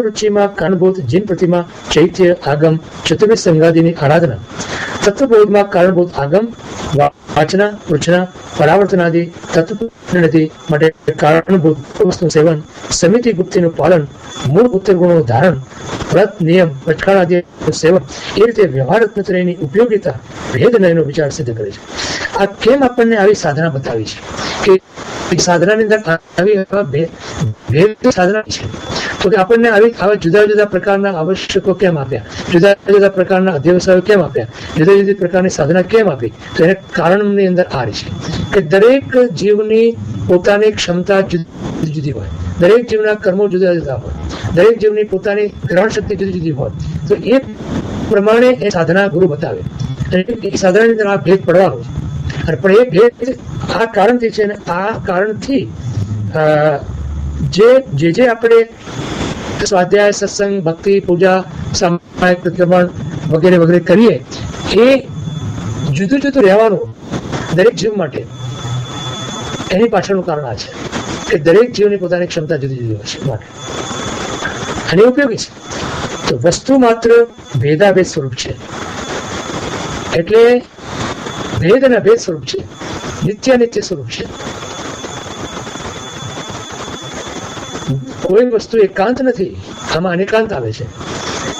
રુચિમાં કારણભૂત જીન પ્રતિમા ચૈત્ય આગમ ચતુર્વિધ સંગાદિની આરાધના, તત્વબોધમાં કારણભૂત આગમ વાચના વૃચના પરાવર્તનાદિ તત્વનિધિ માટે કારણભૂત વસ્તુ સેવન, સમિતિ ગુપ્તિનું પાલન, મૂળ ઉત્તર ગુણોનું ધારણ, વ્રત નિયમ પટકાળ આદિનું સેવન, એ રીતે વ્યવહાર રત્નત્રયની ઉપયોગિતા ભેદનયનો વિચાર સિદ્ધ કરે છે. આ કેમ આપણને આવી સાધના બતાવી છે કે સાધનાની અંદર આવી ભેદ સાધના છે, તો કે આપણને આવા જુદા જુદા પ્રકારના આવશ્યકો કેમ આપ્યા, જુદા જુદા પ્રકારના અધ્યવસાયો કેમ આપ્યા, જુદા જુદી પ્રકારની સાધના કેમ આપી, તો એને કારણની અંદર આ છે કે દરેક જીવની પોતાની ક્ષમતા જુદી જુદી હોય, દરેક જીવના કર્મો જુદા જુદા હોય, દરેક જીવની પોતાની ગ્રહણ શક્તિ જુદી જુદી હોય, તો એ પ્રમાણે એ સાધના ગુરુ બતાવે. અને એ સાધનાની અંદર આ ભેદ પડવાનો છે, અને પણ એ ભેદ આ કારણથી છે, અને આ કારણથી જે આપણે સ્વાધ્યાય સત્સંગ ભક્તિ પૂજા સામાયિક પ્રતિક્રમણ વગેરે વગેરે કરીએ, એ જુદું જુદું રહેવાનું દરેક જીવ માટે, એની પાછળનું કારણ આ છે કે દરેક જીવની પોતાની ક્ષમતા જુદી જુદી હોય છે માટે, અને ઉપયોગી છે. તો વસ્તુ માત્ર ભેદાભેદ સ્વરૂપ છે, એટલે ભેદ અને અભેદ સ્વરૂપ છે, નિત્ય નિત્ય સ્વરૂપ છે. કોઈ વસ્તુ એકાંત નથી, આમાં અનેકાંત આવે છે.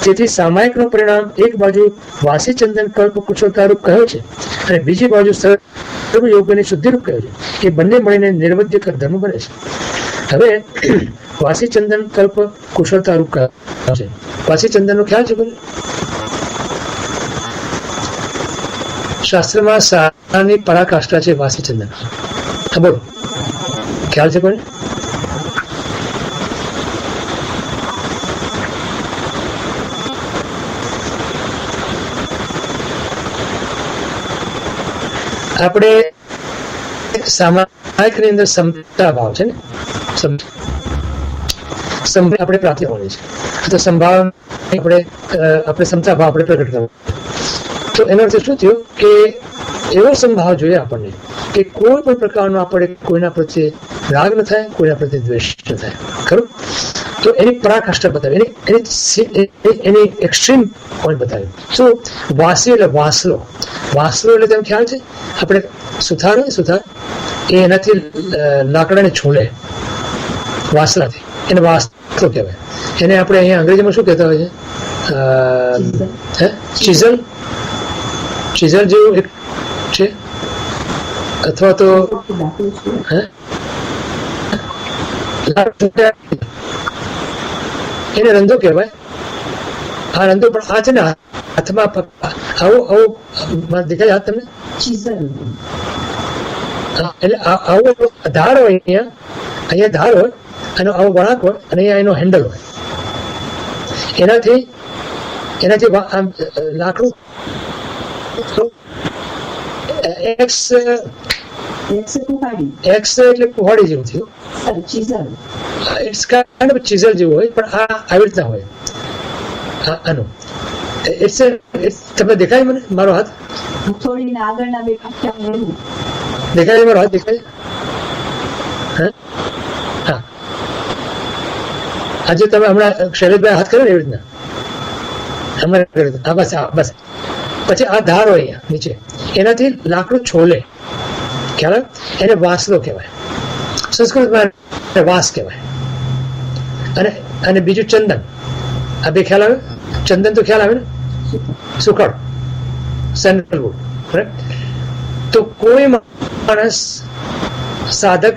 તેથી સામાયિકનું પરિણામ એક બાજુ વાસી ચંદન કલ્પ કુશળતારૂપ કહ્યો છે, અને બીજી બાજુ સર્વ યોગની શુદ્ધિરૂપ કહ્યો છે. એ બંને મળીને નિર્વધ્ય ધર્મ બને છે. હવે વાસી ચંદન કલ્પ કુશળતારૂપ કહ્યો છે. વાસી ચંદનનો ખ્યાલ છે બોલે? શાસ્ત્રમાં સારાની પરાકાષ્ઠા છે વાસી ચંદન. બોલો, ખ્યાલ છે કોને? આપણે સામાયિક ની અંદર સમતા ભાવ છે ને, આપણે પ્રાપ્તિ હોવાની છે, તો સંભાવ આપણે સમતા ભાવ આપણે પ્રગટ કરવો. તો એનો અર્થ શું થયું કે એવો સંભાવ જોઈએ આપણને કે કોઈ પણ પ્રકારનો આપણે કોઈના પ્રત્યે રાગ ન થાય, કોઈના પ્રત્યે દ્વેષ ન થાય, ખરું? તો એની પરાકાષ્ઠા બતાવી, એની એક્સ્ટ્રીમ પોઈન્ટ બતાવ્યું. શું? વાસી એટલે વાસલો. વાસલો એટલે તેમ ખ્યાલ છે, આપણે સુથાર હોય, સુથાર એ એનાથી લાકડાને છોલે, વાસલાથી, એને વાસલો કહેવાય. એને આપણે અહીંયા અંગ્રેજીમાં શું કહેતા હોય છે? ચીઝલ. ચીઝલ જેવું એક છે, અથવા તો એને રંધો કહેવાય. આ રંધો, પણ આ છે ને હાથમાં આવું દેખાય હાથ તમને? એટલે આવું ધાર હોય, અહીંયા ધાર હોય, અને આવો વળાંક હોય, અને અહીંયા એનો હેન્ડલ હોય. એનાથી આમ લાકડું એક્સ એટલે કુહાડી જેવું થયું, ઇટ્સ કાઇન્ડ ઓફ ચીઝલ જેવું હોય, પણ આ આવી રીતના હોય. આનું તમને દેખાય? મને મારો હાથ દેખાય? મારો હાથ દેખાય? હા, આજે તમે હમણાં શૈલેષભાઈ હાથ કર્યો ને એવી રીતના હમણાં કર્યું હા બસ બસ પછી આ ધાર હોય અહીંયા નીચે એનાથી લાકડું છોલે ખ્યાલ એને વાસલો કહેવાય સંસ્કૃતમાં વાસ કહેવાય અને બીજું ચંદન આ બે ખ્યાલ આવે ચંદન તો ખ્યાલ આવે ને સુકળ સેન્ડલવુડ રાઈટ તો કોઈ માણસ સાધક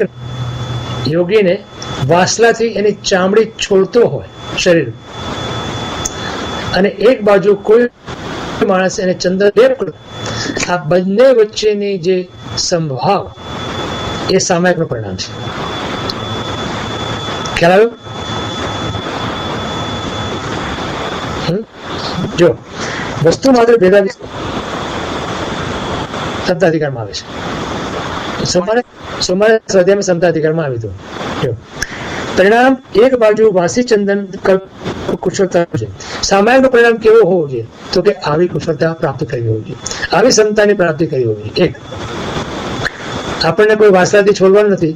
યોગીને વાસલાથી એની ચામડી છોડતો હોય શરીર અને એક બાજુ કોઈ માણસ એને ચંદન લેપ કરે આ બંને વચ્ચેની જે સંભાવ એ સામાયિકનું પરિણામ છે ખ્યાલ આવ્યો જો વસ્તુ માત્ર ભેગા સમતાધિકારમાં આવે છે સોમવારે સ્વાધ્યાયમાં સમતાધિકારમાં આવ્યું હતું પરિણામ એક બાજુ વાસી ચંદન કુશળતા છે સામાયિકનું પરિણામ કેવો હોવું જોઈએ તો કે આવી કુશળતા પ્રાપ્ત કરવી હોવી જોઈએ આવી ક્ષમતાની પ્રાપ્તિ કરવી હોવી જોઈએ એક આપણને કોઈ વાસલાથી છોડવાનું નથી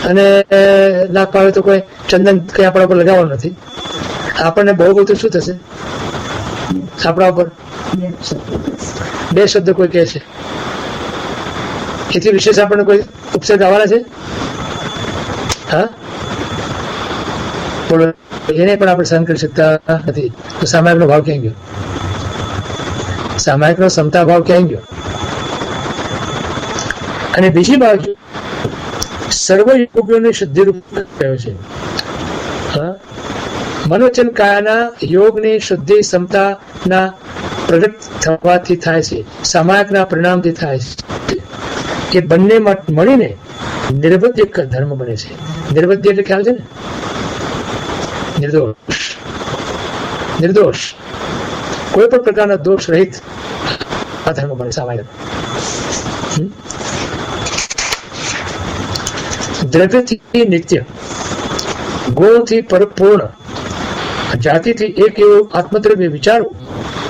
અને લાભ પાવે તો કોઈ ચંદન કઈ આપણા ઉપર લગાવવાનું નથી આપણને બહુ બધું શું થશે આપણા ઉપર બે શબ્દ કોઈ કહે છે એથી વિશેષ આપણને કોઈ ઉપસર્ગ આવવાના છે હા બોલો એને પણ આપણે સહન કરી શકતા નથી તો સામાયિકનો ભાવ ક્યાં ગયો સામાયિકનો સમતા ભાવ ક્યાં ગયો અને બીજી બાજુ સર્વ યોગોની શુદ્ધિરૂપ કયો છે મનોવચન કાયાના યોગની શુદ્ધિ ક્ષમતાના પ્રગટ થવાથી થાય છે સામાયિકના પરિણામથી થાય છે એ બંને મળીને નિર્બદ્ધ ધર્મ બને છે નિર્બદ્ધ એટલે ખ્યાલ છે ને નિર્દોષ કોઈ પણ પ્રકારના દોષ રહિત આ ધર્મ બને સામાયિક દ્રવ્યથી નિત્ય ગુણથી પરિપૂર્ણ જાતિથી એક એવું આત્મદ્રવ્ય વિચારવું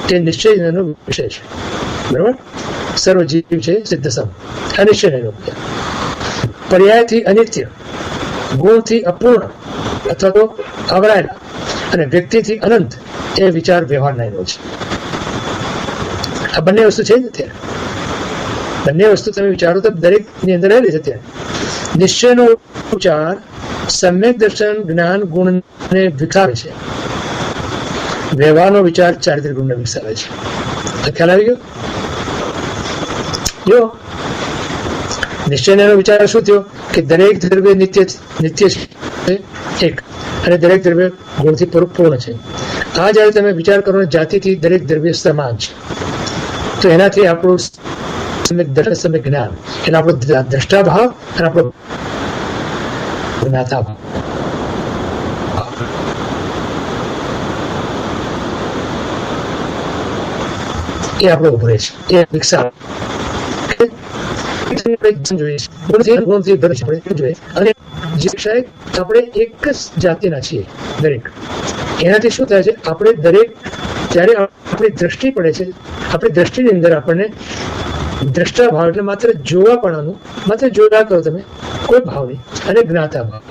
તે નિશ્ચયનો વિષય છે બરાબર સર્વ જીવ છે સિદ્ધસમ અનિશ્ચયનો પર્યાયથી અનિત્ય ગુણથી અપૂર્ણ અથવા તો આવરાયેલા અને વ્યક્તિથી અનંત એ વિચાર વ્યવહારના એનો છે આ બંને વસ્તુ છે જ અત્યારે બંને વસ્તુ તમે વિચારો તો દરેક ની અંદર રહેલી છે અત્યારે નિશ્ચયનો વિચાર સમ્યક દર્શન જ્ઞાન ગુણને વિકસાવે છે વ્યવહારનો વિચાર ચારિત્રિક ગુણને વિકસાવે છે ખ્યાલ આવી ગયો જો નિશ્ચયનો વિચાર શું થયો કે દરેક દ્રવ્ય નિત્ય છે એક અને દરેક દ્રવ્ય ગુણથી પરિપૂર્ણ છે આ જ્યારે તમે વિચાર કરો ને જાતિથી દરેક દ્રવ્ય સમાન છે તો એનાથી આપણું સમ્યક દર્શન સમ્યક જ્ઞાન એટલે આપણો દ્રષ્ટા ભાવ અને આપણો જ્ઞાતા ભાવ એ આપણો ઉભરે છે એ વિકસાવ આપણે એક જ જાતિના છીએ દરેક એનાથી શું થાય છે આપણે દરેક જ્યારે આપણી દ્રષ્ટિ પડે છે આપણી દ્રષ્ટિની અંદર આપણને દ્રષ્ટા ભાવ એટલે માત્ર જોવા પડવાનું માત્ર જોવા કરો તમે કોઈ ભાવ નહીં અને જ્ઞાતા ભાવ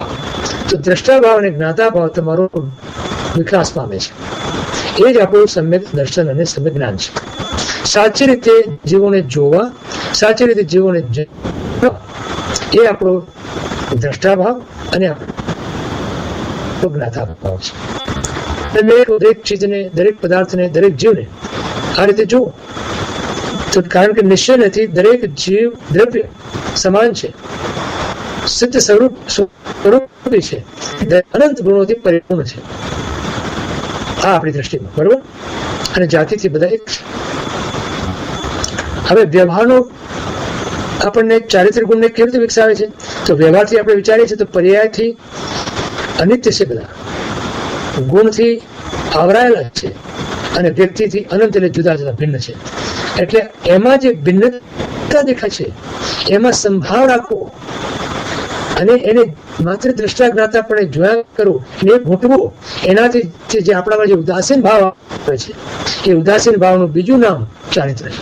તો દ્રષ્ટા ભાવ અને જ્ઞાતા ભાવ તમારો વિકાસ પામે છે એ જ આપણું સમ્યક દર્શન અને સમ્યક જ્ઞાન છે સાચી રીતે જીવોને જોવા સાચી રીતે જીવોને એ આપણો દ્રષ્ટાભાવ અને આપણો જ્ઞાતાભાવ છે દરેક ચીજને દરેક પદાર્થને દરેક જીવને આ રીતે જુઓ તો કારણ કે નિશ્ચય નથી દરેક જીવ દ્રવ્ય સમાન છે સિદ્ધ સ્વરૂપી છે અનંત ગુણોથી પરિપૂર્ણ છે આ આપણી દ્રષ્ટિમાં બરોબર અને જાતિથી બધા એક છે હવે વ્યવહારનો આપણને ચારિત્રિક ગુણને કેવી રીતે વિકસાવે છે તો વ્યવહારથી આપણે વિચારીએ છીએ તો પર્યાયથી અનિત્ય છે બધા ગુણથી આવરાયેલા છે અને વ્યક્તિથી અનંત એટલે જુદા જુદા ભિન્ન છે એટલે એમાં જે ભિન્નતા દેખાય છે એમાં સંભાવ રાખવો અને એને માત્ર દ્રષ્ટા જ્ઞાતા પણ જોયા કરવું એને ઘૂંટવું એનાથી જે આપણામાં જે ઉદાસીન ભાવ આવે છે એ ઉદાસીન ભાવનું બીજું નામ ચારિત્ર છે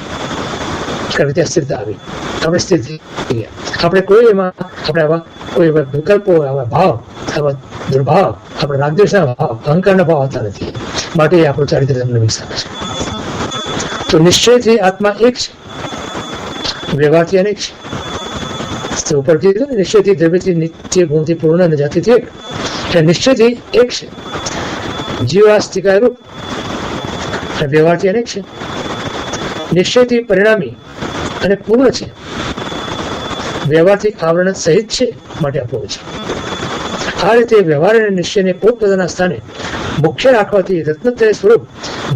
કારણ કે ત્યાં સ્થિરતા આવી આપણે સ્થિર થઈ ગયા આપણે કોઈ એમાં આપણે આવા કોઈ એવા વિકલ્પો, આવા ભાવ, આવા દુર્ભાવ, આપણા રાગદ્વેષના ભાવ, અહંકારના ભાવ આવતા નથી. માટે આપણું ચારિત્ર તમને વિકસાવે છે. તો નિશ્ચયથી આત્મા એક છે, વ્યવહારથી અનેક છે. તો ઉપર કીધું ને, નિશ્ચયથી દ્રવ્યથી, નિત્ય ગુણથી પૂર્ણ અને જાતિથી એક. એટલે નિશ્ચયથી એક છે, જીવાસ્તિકા રૂપ, અને વ્યવહારથી અનેક છે. નિશ્ચયથી પરિણામી અને પૂર્ણ છે, વ્યવહારથી આવરણ સહિત છે, માટે અપૂર્ણ છે. આ રીતે વ્યવહાર અને નિશ્ચયને પોતપોતાના સ્થાને મુખ્ય રાખવાથી રત્નત્રય સ્વરૂપ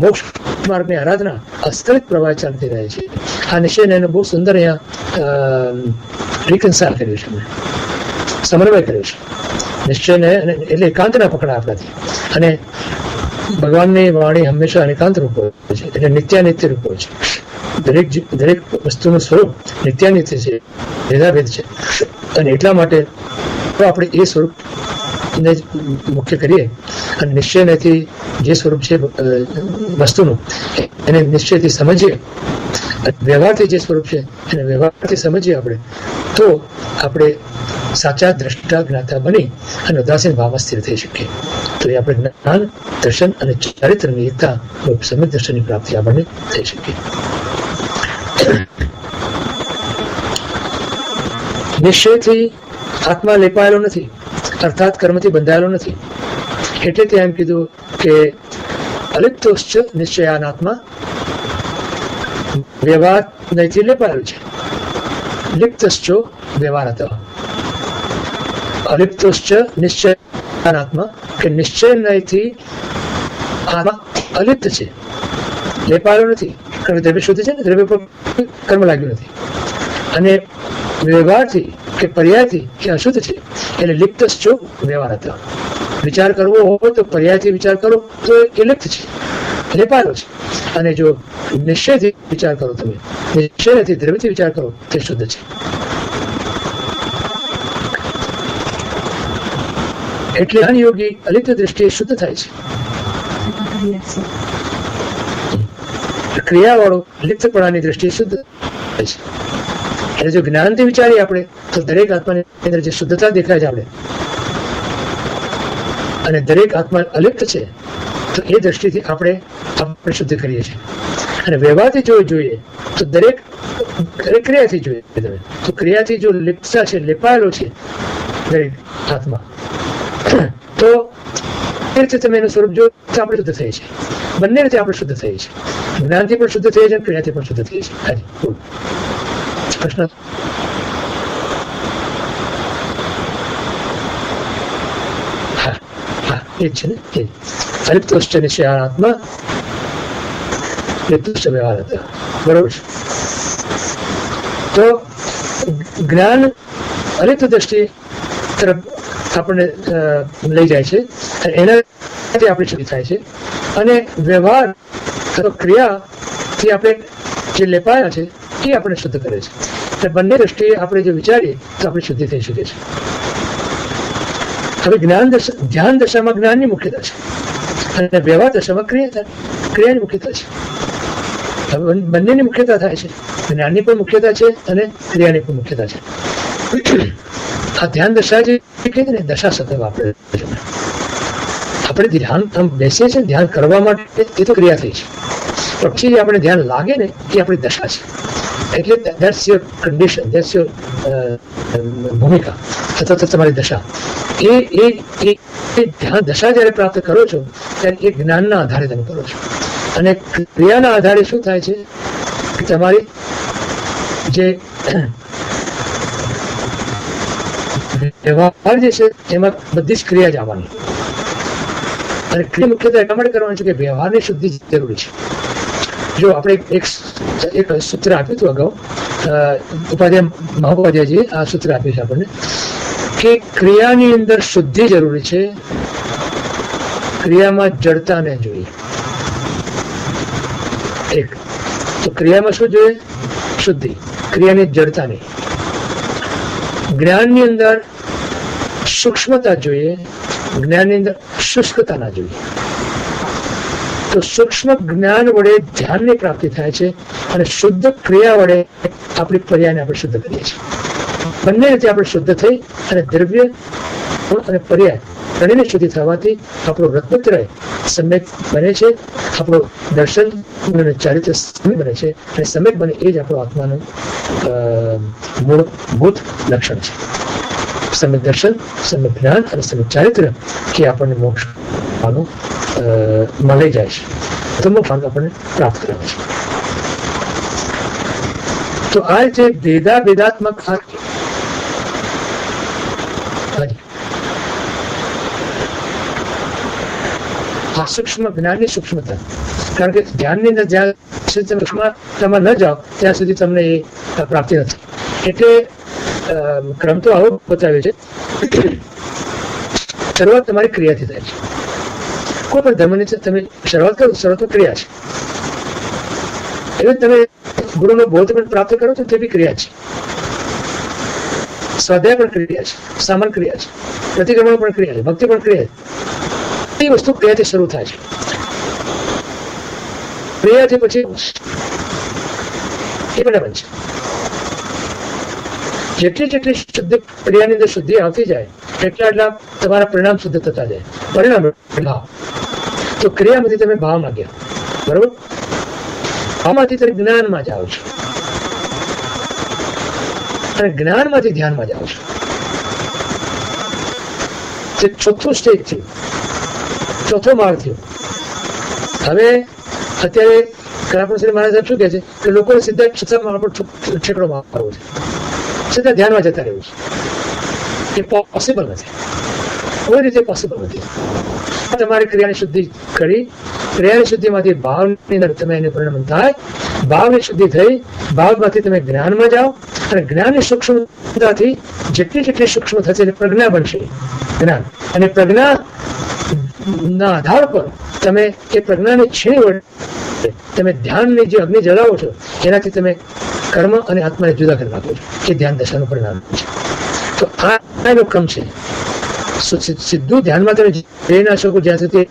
મોક્ષ માર્ગની આરાધના અસ્તરિત પ્રવાહ ચાલતી રહે છે. આ નિશ્ચયને એને બહુ સુંદર અહીંયા રિકન્સાઇલ કર્યું છે, સમન્વય કર્યો છે. નિશ્ચયને એટલે એકાંતના પકડા આપણાથી. અને ભગવાનની વાણી હંમેશા એકાંત રૂપ હોય છે, એટલે નિત્યાનિત્ય રૂપ હોય છે. દરેક વસ્તુનું સ્વરૂપ નિત્યાનિત્ય છે, ભેદાભેદ છે. અને એટલા માટે આપણે એ સ્વરૂપને મુખ્ય કરીએ અને નિશ્ચયથી જે સ્વરૂપ છે વસ્તુનું એને નિશ્ચયથી સમજીએ, વ્યવહારથી જે સ્વરૂપ છે એને વ્યવહારથી સમજીએ આપણે, તો આપણે સાચા દ્રષ્ટા જ્ઞાતા બની અને ઉદાસીન ભાવમાં સ્થિર થઈ શકીએ. તો એ આપણે જ્ઞાન, દર્શન અને ચારિત્રની એકતા સમ્યક દર્શનની પ્રાપ્તિ આપણને થઈ શકીએ. નિશ્ચયથી આત્મા લેપાયેલો નથી, અર્થાત કર્મથી બંધાયેલો નથી. એટલે તે એમ કીધું કે અલિપ્તોશ્ચ નિશ્ચયાનાત્મા, વ્યવહાર નહીંથી લેપાયેલું છે. લિપ્તશ્ચો વ્યવહારત. અલિપ્તોશ્ચ નિશ્ચયાનાત્મા, કે નિશ્ચય નહીંથી આત્મા અલિપ્ત છે, લેપાયેલો નથી. કારણ કે દ્રવ્ય શુદ્ધ છે ને, દ્રવ્ય પર કર્મ લાગ્યું નથી. અને વ્યવહારથી કે પર્યાયથી કે અશુદ્ધ છે, એટલે લિપ્તશ્ચો વ્યવહારત. વિચાર કરવો હોય તો પર્યાયથી વિચાર કરો તો એ લિપ્ત છે, લેપાયેલો છે. અને જો નિશ્ચયથી વિચાર કરો, તમે નિશ્ચયથી દ્રવ્યથી વિચાર કરો, તે શુદ્ધ છે. એટલે જ્ઞાન યોગી અલિપ્ત દ્રષ્ટિએ શુદ્ધ થાય છે. ક્રિયાવાળો લિપ્તપણાની દ્રષ્ટિએ શુદ્ધ થાય છે. એટલે જો જ્ઞાનથી વિચારીએ આપણે, તો દરેક આત્માની અંદર જે શુદ્ધતા દેખાય છે આપણે, અને દરેક આત્મા અલિપ્ત છે, તો એ દ્રષ્ટિથી આપણે શુદ્ધ કરીએ છીએ. અને વ્યવહારથી જો જોઈએ તો દરેક ક્રિયાથી જોઈએ તમે, તો ક્રિયાથી જો લિપ્તતા છે, લેપાયેલો છે દરેક આત્મા, તો એ રીતે તમે એનું સ્વરૂપ જો આપણે શુદ્ધ થઈએ છીએ. બંને રીતે આપણે શુદ્ધ થઈએ છીએ, જ્ઞાનથી પણ શુદ્ધ થઈએ છીએ, ક્રિયાથી પણ શુદ્ધ થઈએ છીએ. હાજી, પ્રશ્ન? હા હા, એ જ છે ને. એ અલિપ્તોશ્ચ નિશ્ચયાનાત્મા, લિપ્તોશ્ચ વ્યવહારત. બરોબર છે. તો જ્ઞાન અલિપ્ત દ્રષ્ટિ તરફ આપણને લઈ જાય છે, અને એનાથી આપણી શુદ્ધિ થાય છે. અને વ્યવહાર અથવા ક્રિયાથી આપણે જે લેપાયા છે એ આપણે શુદ્ધ કરે છે. એટલે બંને દ્રષ્ટિએ આપણે જો વિચારીએ તો આપણી શુદ્ધિ થઈ શકે છે. હવે ધ્યાન દશામાં જ્ઞાનની મુખ્યતા છે, અને વ્યવહાર દશામાં ક્રિયાની મુખ્યતા છે. હવે બંનેની મુખ્યતા થાય છે, જ્ઞાનની પણ મુખ્યતા છે અને ક્રિયાની પણ મુખ્યતા છે. આ ધ્યાન દશા જે કહીએ ને, દશા સતત આપણે ધ્યાન આમ બેસીએ છીએ, ધ્યાન કરવા માટે એ તો ક્રિયા થઈ છે, પણ પછી આપણે ધ્યાન લાગે ને, એ આપણી દશા છે. એટલે that's your condition, that's your ભૂમિકા અથવા તમારી દશા. એ ધ્યાન દશા જ્યારે પ્રાપ્ત કરો છો ત્યારે એ જ્ઞાનના આધારે તમે કરો છો. અને ક્રિયાના આધારે શું થાય છે કે તમારી જે વ્યવહાર જે છે એમાં બધી જ ક્રિયા જ આવવાની. અને ક્રિયા મુખ્યત્વે એટલા માટે કરવાની છે કે વ્યવહારની શુદ્ધિ જરૂરી છે. જો આપણે એક સૂત્ર આપ્યું હતું અગાઉ, મહોપાધ્યાયજીએ આ સૂત્ર આપ્યું છે આપણને, કે ક્રિયાની અંદર શુદ્ધિ જરૂરી છે, ક્રિયામાં જડતાને જોઈએ. એક તો ક્રિયામાં શું જોઈએ? શુદ્ધિ, ક્રિયાની જડતા નહીં. જ્ઞાનની અંદર સૂક્ષ્મતા જોઈએ, જ્ઞાનની અંદર શુષ્કતા ના જોઈએ. તો સૂક્ષ્મ જ્ઞાન વડે ધ્યાનની પ્રાપ્તિ થાય છે, અને શુદ્ધ ક્રિયા વડે આપણી પર્યાયને આપણે શુદ્ધ કરીએ છીએ. બંને રીતે આપણે શુદ્ધ થઈ અને દ્રવ્ય અને પર્યાય ત્રણેયની શુદ્ધિ થવાથી આપણો રત્નત્રય સમ્યક બને છે, આપણું દર્શન અને ચારિત્ર સમ્યક બને છે, અને સમ્યક બને એ જ આપણો આત્માનું મૂળભૂત લક્ષણ છે. સમ્યક દર્શન, સમ્યક જ્ઞાન અને સમ્યક ચારિત્ર કે આપણને મોક્ષ મળી જાય છે, તો મોક્ષ આપણને પ્રાપ્ત કરાવે છે. તો આ જે ભેદાત્મક સૂક્ષ્મ જ્ઞાનની સૂક્ષ્મતા, કારણ કે ધ્યાનની અંદર જ્યાં સુધી તમે સૂક્ષ્મતામાં ન જાઓ ત્યાં સુધી તમને એ પ્રાપ્તિ નથી. એટલે ક્રમ તો આવો બતાવ્યો છે. શરૂઆત તમારી ક્રિયાથી થાય છે. કોઈ પણ ધર્મની તમે શરૂઆત કરો, શરૂઆતમાં ક્રિયા છે. એટલે તમે ગુરુનો બોધ પણ પ્રાપ્ત કરો છો, તે બી ક્રિયા છે. સ્વાધ્યાય પણ ક્રિયા છે, સામાન ક્રિયા છે, પ્રતિક્રમણ પણ ક્રિયા છે, ભક્તિ પણ ક્રિયા છે. એ વસ્તુ ક્રિયાથી શરૂ થાય છે. ક્રિયાથી પછી એ બરાબર છે. જેટલી શુદ્ધ ક્રિયાની અંદર શુદ્ધિ આવતી જાય એટલા તમારા પરિણામ શુદ્ધ થતા જાય. પરિણામ ભાવ. તો ક્રિયામાંથી તમે ભાવમાં ગયા, બરોબર? ભાવમાંથી તમે જ્ઞાનમાં જાઓ છો, અને જ્ઞાનમાંથી ધ્યાનમાં જાઓ છો. જે ચોથું સ્ટેજ છે, ચોથો માર્ગ થયો. હવે અત્યારે કલાપુર મહારાજ સાહેબ શું કહે છે કે લોકોને સીધા છેકડો મારવો છે, સીધા ધ્યાનમાં જતા રહેવું છે. એ પોસિબલ નથી, કોઈ રીતે પોસિબલ નથી. તમારી ક્રિયાની શુદ્ધિ કરી, ક્રિયાની શુદ્ધિમાંથી ભાવની અંદર તમે એનું પરિણામ થાય. ભાવની શુદ્ધિ થઈ, ભાવમાંથી તમે જ્ઞાનમાં જાઓ, અને જ્ઞાનની સૂક્ષ્મતાથી જેટલી સૂક્ષ્મ થશે એટલે પ્રજ્ઞા બનશે. જ્ઞાન અને પ્રજ્ઞા ના આધાર પર તમે એ પ્રજ્ઞાને છીણી વળે તમે ધ્યાનની જે અગ્નિ જલાવો છો એનાથી તમે કર્મ અને આત્માને જુદા કરી નાખો છો. એ ધ્યાન દશાનું પરિણામ છે. તો આ એનો ક્રમ છે. સીધું ધ્યાનમાં તમે જઈ ના શકો જ્યાં સુધી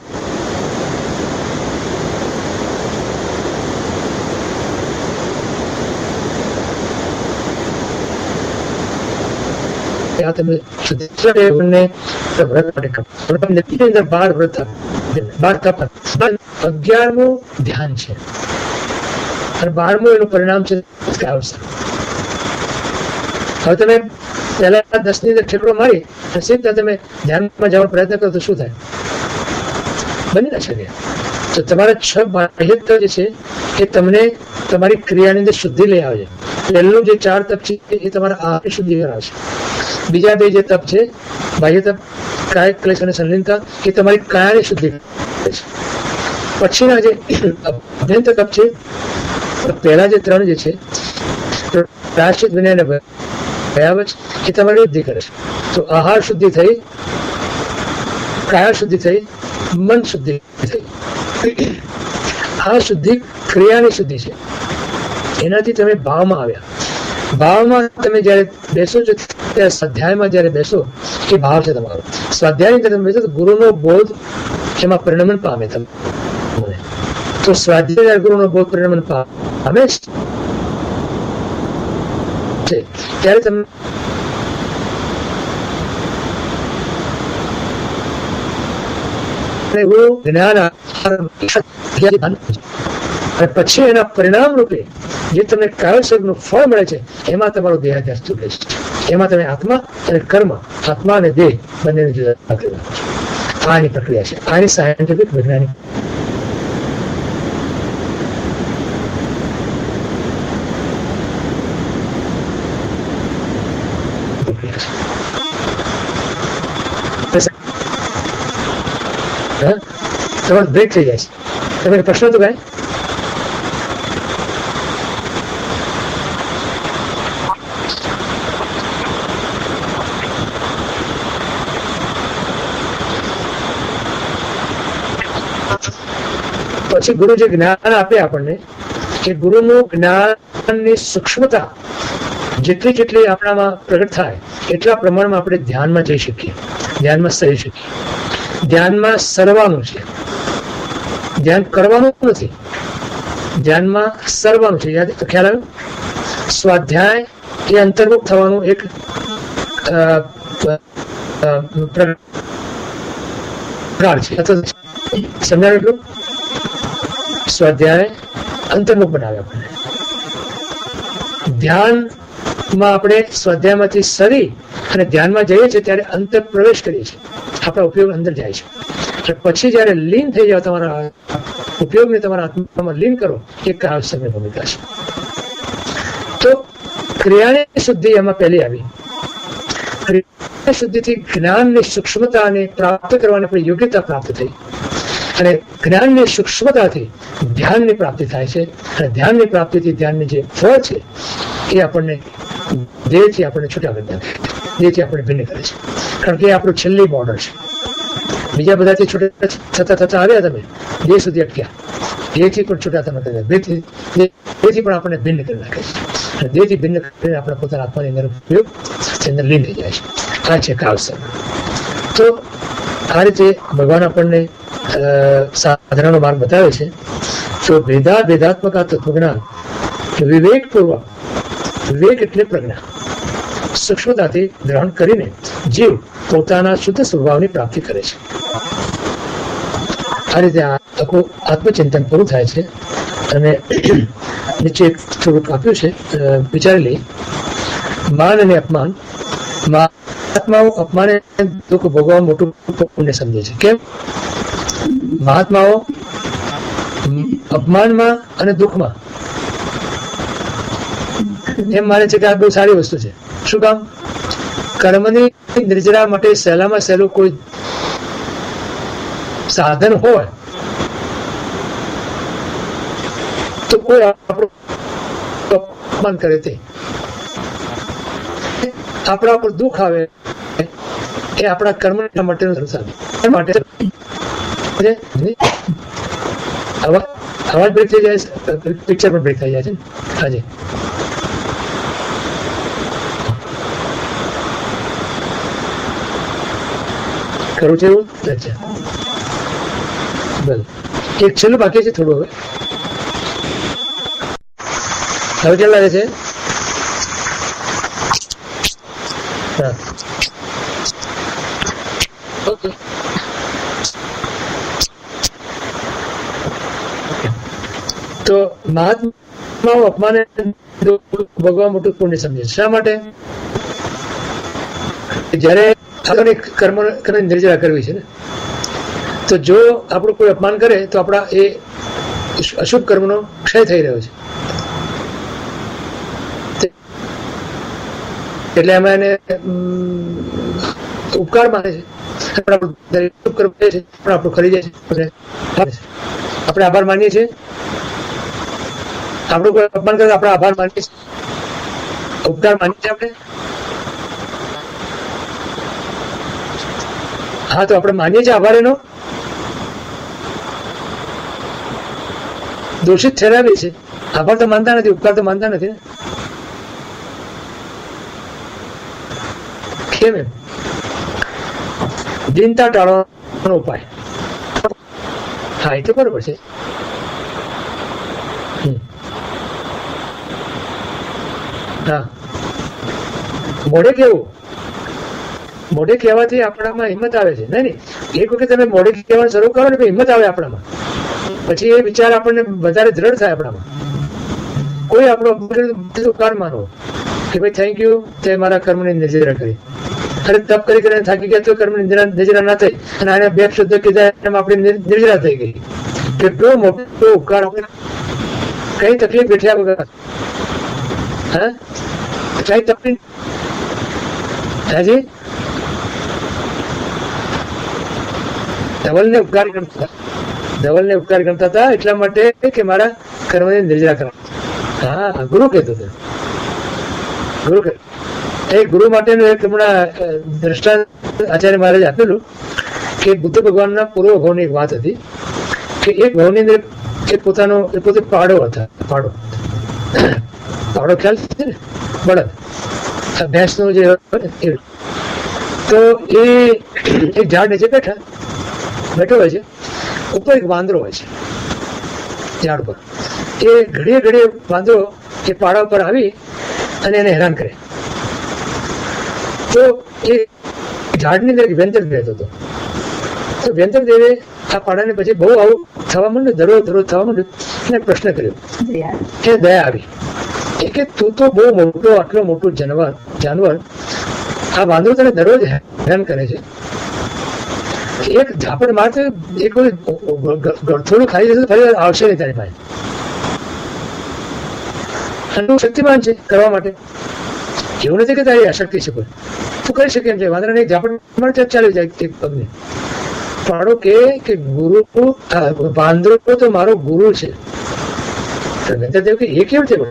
તમે વ્રત 11મું ધ્યાન છે, અને 12મું એનું પરિણામ છે. હવે તમે પહેલા 10 ની અંદર ઠેકડો મારી અને સીધા તમે ધ્યાનમાં જવાનો પ્રયત્ન કરો તો શું થાય? બની ના શકે. તો તમારા 6 બાહ્ય જે છે એ તમને તમારી ક્રિયાની અંદર શુદ્ધિ લઈ આવે છે. પહેલું જે 4 તપ છે એ તમારા આત્મની શુદ્ધિ કરાવશે. બીજા 2 જે તપ છે, બાહ્ય તપ, કાય ક્લેશ અને સંલીનતા, એ તમારી કાયાની શુદ્ધિ કરે છે. પછીના જે અભ્યંતર તપ છે, પહેલા જે 3 જે છે પ્રાયશ્ચિત વિનય અને ભયાવચ, એ તમારી શુદ્ધિ કરે છે. તો આહાર શુદ્ધિ થઈ, કાયા શુદ્ધિ થઈ, મન શુદ્ધિ થઈ. આ શુદ્ધિ ક્રિયાની શુદ્ધિ છે. એનાથી તમે ભાવમાં આવ્યા. ભાવમાં તમે જયારે બેસો છો ત્યારે સ્વાધ્યાયમાં જયારે બેસો એ ભાવ છે તમારો. સ્વાધ્યાયની અંદર તમે બેસો તો ગુરુનો બોધ એમાં પરિણમન પામે. તમે તો સ્વાધ્યાય ગુરુનો બોધ પરિણમન પામે છે ત્યારે તમે જ્ઞાન અને પછી એના પરિણામ રૂપે જે તમને કાયોસર્ગનું ફળ મળે છે એમાં તમારો દેહાધ્યાસ ચૂકે છે. એમાં તમે આત્મા અને કર્મ, આત્મા અને દેહ બંનેને જુદા કરી નાખો છો. આની પ્રક્રિયા છે. આની સાયન્ટિફિક વૈજ્ઞાનિક તમારો બ્રેક થઈ જાય છે. તમે પ્રશ્ન તો કાંઈ પછી ગુરુ જે જ્ઞાન આપે આપણને, એ ગુરુનું જ્ઞાનની સૂક્ષ્મતા જેટલી આપણામાં પ્રગટ થાય એટલા પ્રમાણમાં આપણે ધ્યાનમાં જઈ શકીએ, ધ્યાનમાં સરી શકીએ. ધ્યાનમાં સરવાનું છે, ધ્યાન કરવાનું નથી. ધ્યાનમાં સરવાનું છે. યાદ ખ્યાલ આવ્યો? સ્વાધ્યાય એ અંતર્મુખ થવાનું એક પ્રકાર છે. સમજાયું એટલું? સ્વાધ્યાય અંતર્મુખ બનાવે આપણને. ધ્યાનમાં આપણે સ્વાધ્યાયમાંથી સરી અને ધ્યાનમાં જઈએ છીએ ત્યારે અંતર પ્રવેશ કરીએ છીએ, આપણા ઉપયોગ અંદર જાય છે. પછી જયારે લીન થઈ જાવ, તમારા ઉપયોગને તમારા આત્મામાં લીન કરો, એ કાવ્યની ભૂમિકા છે. તો ક્રિયાની શુદ્ધિ એમાં પહેલી આવી. ક્રિયાની શુદ્ધિથી જ્ઞાનની સૂક્ષ્મતાને પ્રાપ્ત કરવાની આપણી યોગ્યતા પ્રાપ્ત થઈ, અને જ્ઞાનની સૂક્ષ્મતાથી ધ્યાનની પ્રાપ્તિ થાય છે. અને ધ્યાનની પ્રાપ્તિથી ધ્યાનની જે ફળ છે એ આપણને દેહથી આપણને છૂટા કરી નાખે, દેહથી આપણને ભિન્ન કરે છે. કારણ કે એ આપણું છેલ્લી બોર્ડર છે. બીજા બધાથી છૂટા થતા થતા આવ્યા, તમે દેહ સુધી અટક્યા, દેહથી પણ છૂટા તમે કરી, દેહથી પણ આપણને ભિન્ન કરી નાખે છે. અને દેહથી ભિન્ન કરીને આપણે પોતાના આત્માની અંદર ઉપયોગ અંદર લીન થઈ જાય છે. આ છે કાવસર. તો આ રીતે ભગવાન આપણને સાધનાનો માર્ગ બતાવે છે. તો ભેદાત્મક આ તત્વજ્ઞાન વિવેકપૂર્વક, વિવેક એટલે પ્રજ્ઞા, સૂક્ષ્મતાથી ગ્રહણ કરીને જીવ પોતાના શુદ્ધ સ્વભાવની પ્રાપ્તિ કરે છે. આ રીતે આખું આત્મચિંતન પૂરું થાય છે. અને નીચે થોડુંક આપ્યું છે, વિચારી લઈ. માન અને અપમાન. મહાત્માઓ અપમાન દુઃખ ભોગવવા મોટું પુણ્ય સમજે છે. કેમ? મહાત્માઓ અપમાનમાં અને દુઃખમાં એમ માને છે કે આ બહુ સારી વસ્તુ છે. શું કામ? કર્મની નિર્જરા માટે સહેલામાં સહેલું કોઈ સાધન હોય તો કોઈ આપણું અપમાન કરે, તે આપણા ઉપર દુઃખ આવે, એ આપણા કર્મ માટેનું માટે. અવાજ બ્રેક થઈ જાય, પિક્ચર પણ બ્રેક થઈ જાય છે. હાજી, કરું છે એવું. અચ્છા, બસ એક છેલ્લું બાકી છે થોડું. હવે કેમ લાગે છે? હા, ઓકે. તો મહાત્માઓ અપમાન ભગવાન મોટું પુણ્ય સમજે. શા માટે? જયારે કર્મ નિર્જરા કરવી છે ને, તો જો આપણું કોઈ અપમાન કરે તો આપણા એ અશુભ કર્મનો ક્ષય થઈ રહ્યો છે. એટલે અમે એને ઉપકાર માને છે, આપણું ખરી જાય છે, આપણે આભાર માનીએ છીએ. આપણું કોઈ અપમાન કરે આપણે આભાર માનીએ છીએ, ઉપકાર માનીએ છીએ આપણે. હા, તો આપણે માનીએ છીએ આભાર એનો, દોષિત ઠેરાવીએ છીએ. આભાર તો માનતા નથી, ઉપકાર તો માનતા નથી ને. કેમ? એમ દિનતા ટાળવાનો ઉપાય. હા, એ તો બરોબર છે. હા, મોઢે કેવું? મોઢે કહેવાથી આપણામાં હિંમત આવે છે. નહીં, એક વખત તમે મોઢે કહેવાનું શરૂ કરો ને, હિંમત આવે આપણામાં. પછી એ વિચાર આપણને વધારે દ્રઢ થાય આપણામાં. કોઈ આપણો ઉપકાર માનો કે ભાઈ થેન્ક યુ, તે મારા કર્મની નિર્જરા કરી. અરે તપ કરી કરીને થાકી ગયા તો કર્મની નિર્જરા ના થઈ, અને આને બે શબ્દ કીધા એમ આપણી નિર્જરા થઈ ગઈ. કેટલો મોટો ઉપકાર આપણે કઈ તકલીફ બેઠ્યા વગર. હા, કઈ તકલીફ. હાજી, ધવલને ઉપકાર ગણતા હતા એટલા માટે કે મારા કર્મની નિર્જરા કરવા. હા, ગુરુ કહેતો હતો. ગુરુ એ ગુરુ માટેનું એક હમણાં દ્રષ્ટાંત આચાર્ય મહારાજ આપેલું કે બુદ્ધ ભગવાનના પૂર્વ ભાવની એક વાત હતી કે એક ભાવની અંદર પોતે પાડો હતા. પાડો ખ્યાલ છે ને? બળદ, ભેંસનો જે તો એ એક ઝાડ નીચે બેઠો હોય છે. ઉપર એક વાંદરો હોય છે ઝાડ પર. એ ઘડીએ વાંદરો એ પાડા પર આવી અને એને હેરાન કરે. તો એ ઝાડની અંદર વ્યંતર રહેતો હતો. તો વ્યંતર દેવે આ પાડાને પછી બહુ આવું થવા માંડ્યું, દરરોજ થવા માંડ્યું. એને પ્રશ્ન કર્યો, કે દયા આવી કે તું તો બહુ મોટો, આટલો મોટો જાનવર, આ વાંદરો તને દરરોજ હેરાન કરે છે, એક ઝાપડ મારતો એક થોડું ખાઈ જશે ફરી આવશે નહીં તારી પાસે. અને તું શક્તિમાન છે કરવા માટે, એવું નથી કે તારી અશક્તિ છે કોઈ, તું કરી શકે એમ છે. વાંદરાને એક ઝાપડ મારે ચાલી જાય એક પગને. પાડો કે ગુરુ, વાંદરો તો મારો ગુરુ છે. દેવ કે એ કેમ થયો?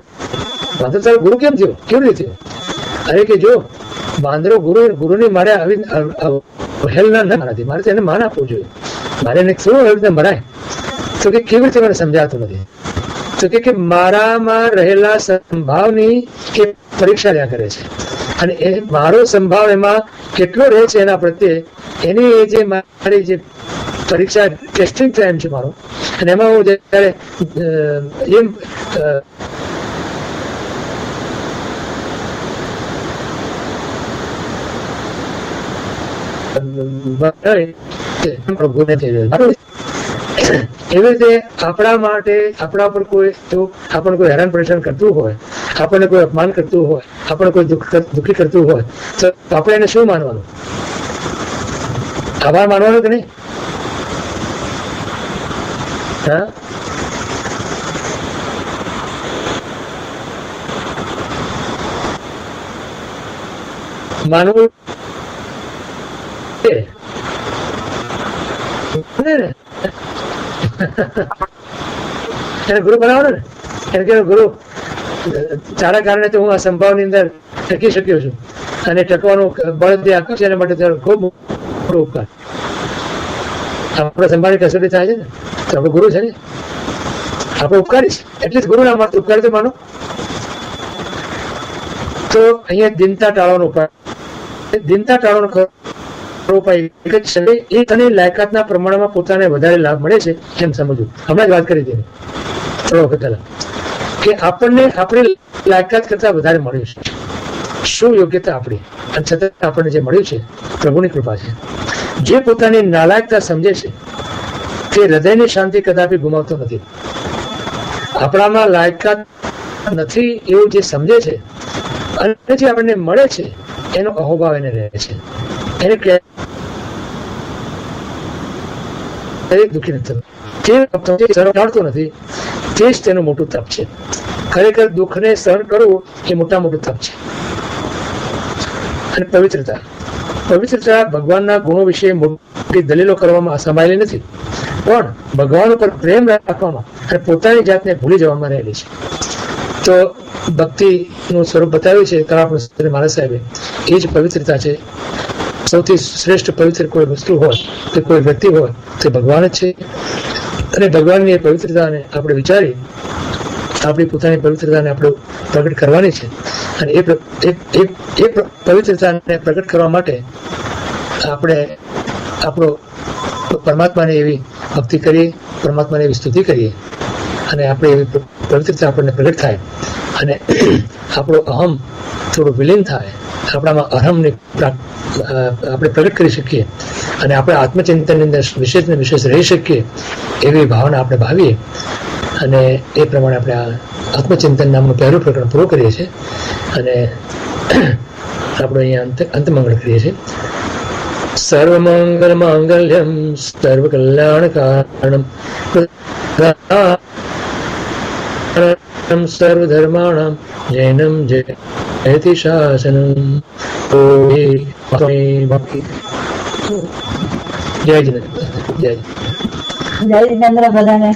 વાંદરો તારો ગુરુ કેમ થયો? કેવી રીતે થયો? અરે કે જો વાંદરો ગુરુની મારે આવી હેલના ન મારાથી, મારે એને માન આપવું જોઈએ, મારે એને શું એવી રીતે મરાય? તો કે કેવી રીતે મને સમજાતું નથી? તો કે મારામાં રહેલા સંભાવની કે પરીક્ષા રહ્યા કરે છે, અને એ મારો સંભાવ એમાં કેટલો રહે છે એના પ્રત્યે, એની એ જે મારી જે પરીક્ષા ટેસ્ટિંગ ટાઈમ છે મારો, અને એમાં હું જયારે એમ એવી રીતે આપણા માટે, આપણા પર કોઈ આપણને કોઈ હેરાન પરેશાન કરતું હોય, આપણને કોઈ અપમાન કરતું હોય, આપણને કોઈ દુઃખી કરતું હોય, તો આપણે એને શું માનવાનું? આભાર માનવાનો કે નહીં? હા, માનવું એને ગુરુ બનાવવાનો ને, એને કે ગુરુ તારા કારણે તો હું આ સંભાવની અંદર ટકી શક્યો છું, અને ટકવાનું બળ જે આપ્યું છે એના માટે તારો ખૂબ મોટો ઉપકાર. આપણા સંભાળની કસોટી થાય છે ને, તો આપણો ગુરુ છે ને, આપણો ઉપકારી છે, એટલે જ ગુરુ ના માત્ર ઉપકારી તો માનો. તો અહીંયા દિનતા ટાળવાનો ઉપાય, દિનતા ટાળવાનો ઉપાય એક જ છે, એ તને લાયકાતના પ્રમાણમાં પોતાને વધારે લાભ મળે છે એમ સમજવું. હમણાં જ વાત કરી હતી થોડો વખત પહેલા, કે આપણને આપણી લાયકાત કરતા વધારે મળ્યું છે. શું યોગ્યતા આપણી, અને છતાં આપણને જે મળ્યું છે પ્રભુની કૃપા છે. જે પોતાની નાલાયકતા સમજે છે તે હૃદયની શાંતિ કદાપી ગુમાવતો નથી. આપણામાં લાયકાત નથી એવું જે સમજે છે અને જે આપણને મળે છે એનો અહોભાવ એને રહે છે, એને દુઃખી નથી. જે ટાળતો નથી તે જ તેનું મોટું તપ છે. ખરેખર દુઃખને સહન કરવું એ મોટું તપ છે. અને પવિત્રતા ભગવાનના ગુણો વિશે મોટી દલીલો કરવામાં સમાયેલી નથી, પણ ભગવાન ઉપર પ્રેમ રાખવામાં અને પોતાની જાતને ભૂલી જવામાં રહેલી છે. તો ભક્તિનું સ્વરૂપ બતાવ્યું છે કળાપુરુષ મહારાજ સાહેબે, એ જ પવિત્રતા છે. સૌથી શ્રેષ્ઠ પવિત્ર કોઈ વસ્તુ હોય કે કોઈ વ્યક્તિ હોય તે ભગવાન જ છે. અને ભગવાનની એ પવિત્રતાને આપણે વિચારી આપણી પોતાની પવિત્રતાને આપણે પ્રગટ કરવાની છે. અને એ પવિત્રતાને પ્રગટ કરવા માટે આપણે આપણો પરમાત્માની એવી ભક્તિ કરીએ, પરમાત્માની એવી સ્તુતિ કરીએ, અને આપણે એવી પવિત્રતા આપણને પ્રગટ થાય, અને આપણો અહમ થોડું વિલીન થાય, આપણામાં અહમને આપણે પ્રગટ કરી શકીએ, અને આપણે આત્મચિંતનની અંદર વિશેષને વિશેષ રહી શકીએ એવી ભાવના આપણે ભાવીએ. અને એ પ્રમાણે આપણે આ આત્મચિંતન નામનું પહેલું પ્રકરણ પૂરું કરીએ છીએ, અને આપણે અહીંયા અંતમંગળ કરીએ છીએ. સર્વમંગલ માંગલ્યમ સર્વ કલ્યાણ કારણમ સર્વધર્માણામ જૈનમ જયતિ શાસનમ. જય જિનેન્દ્ર, જય જિનેન્દ્ર બધાને.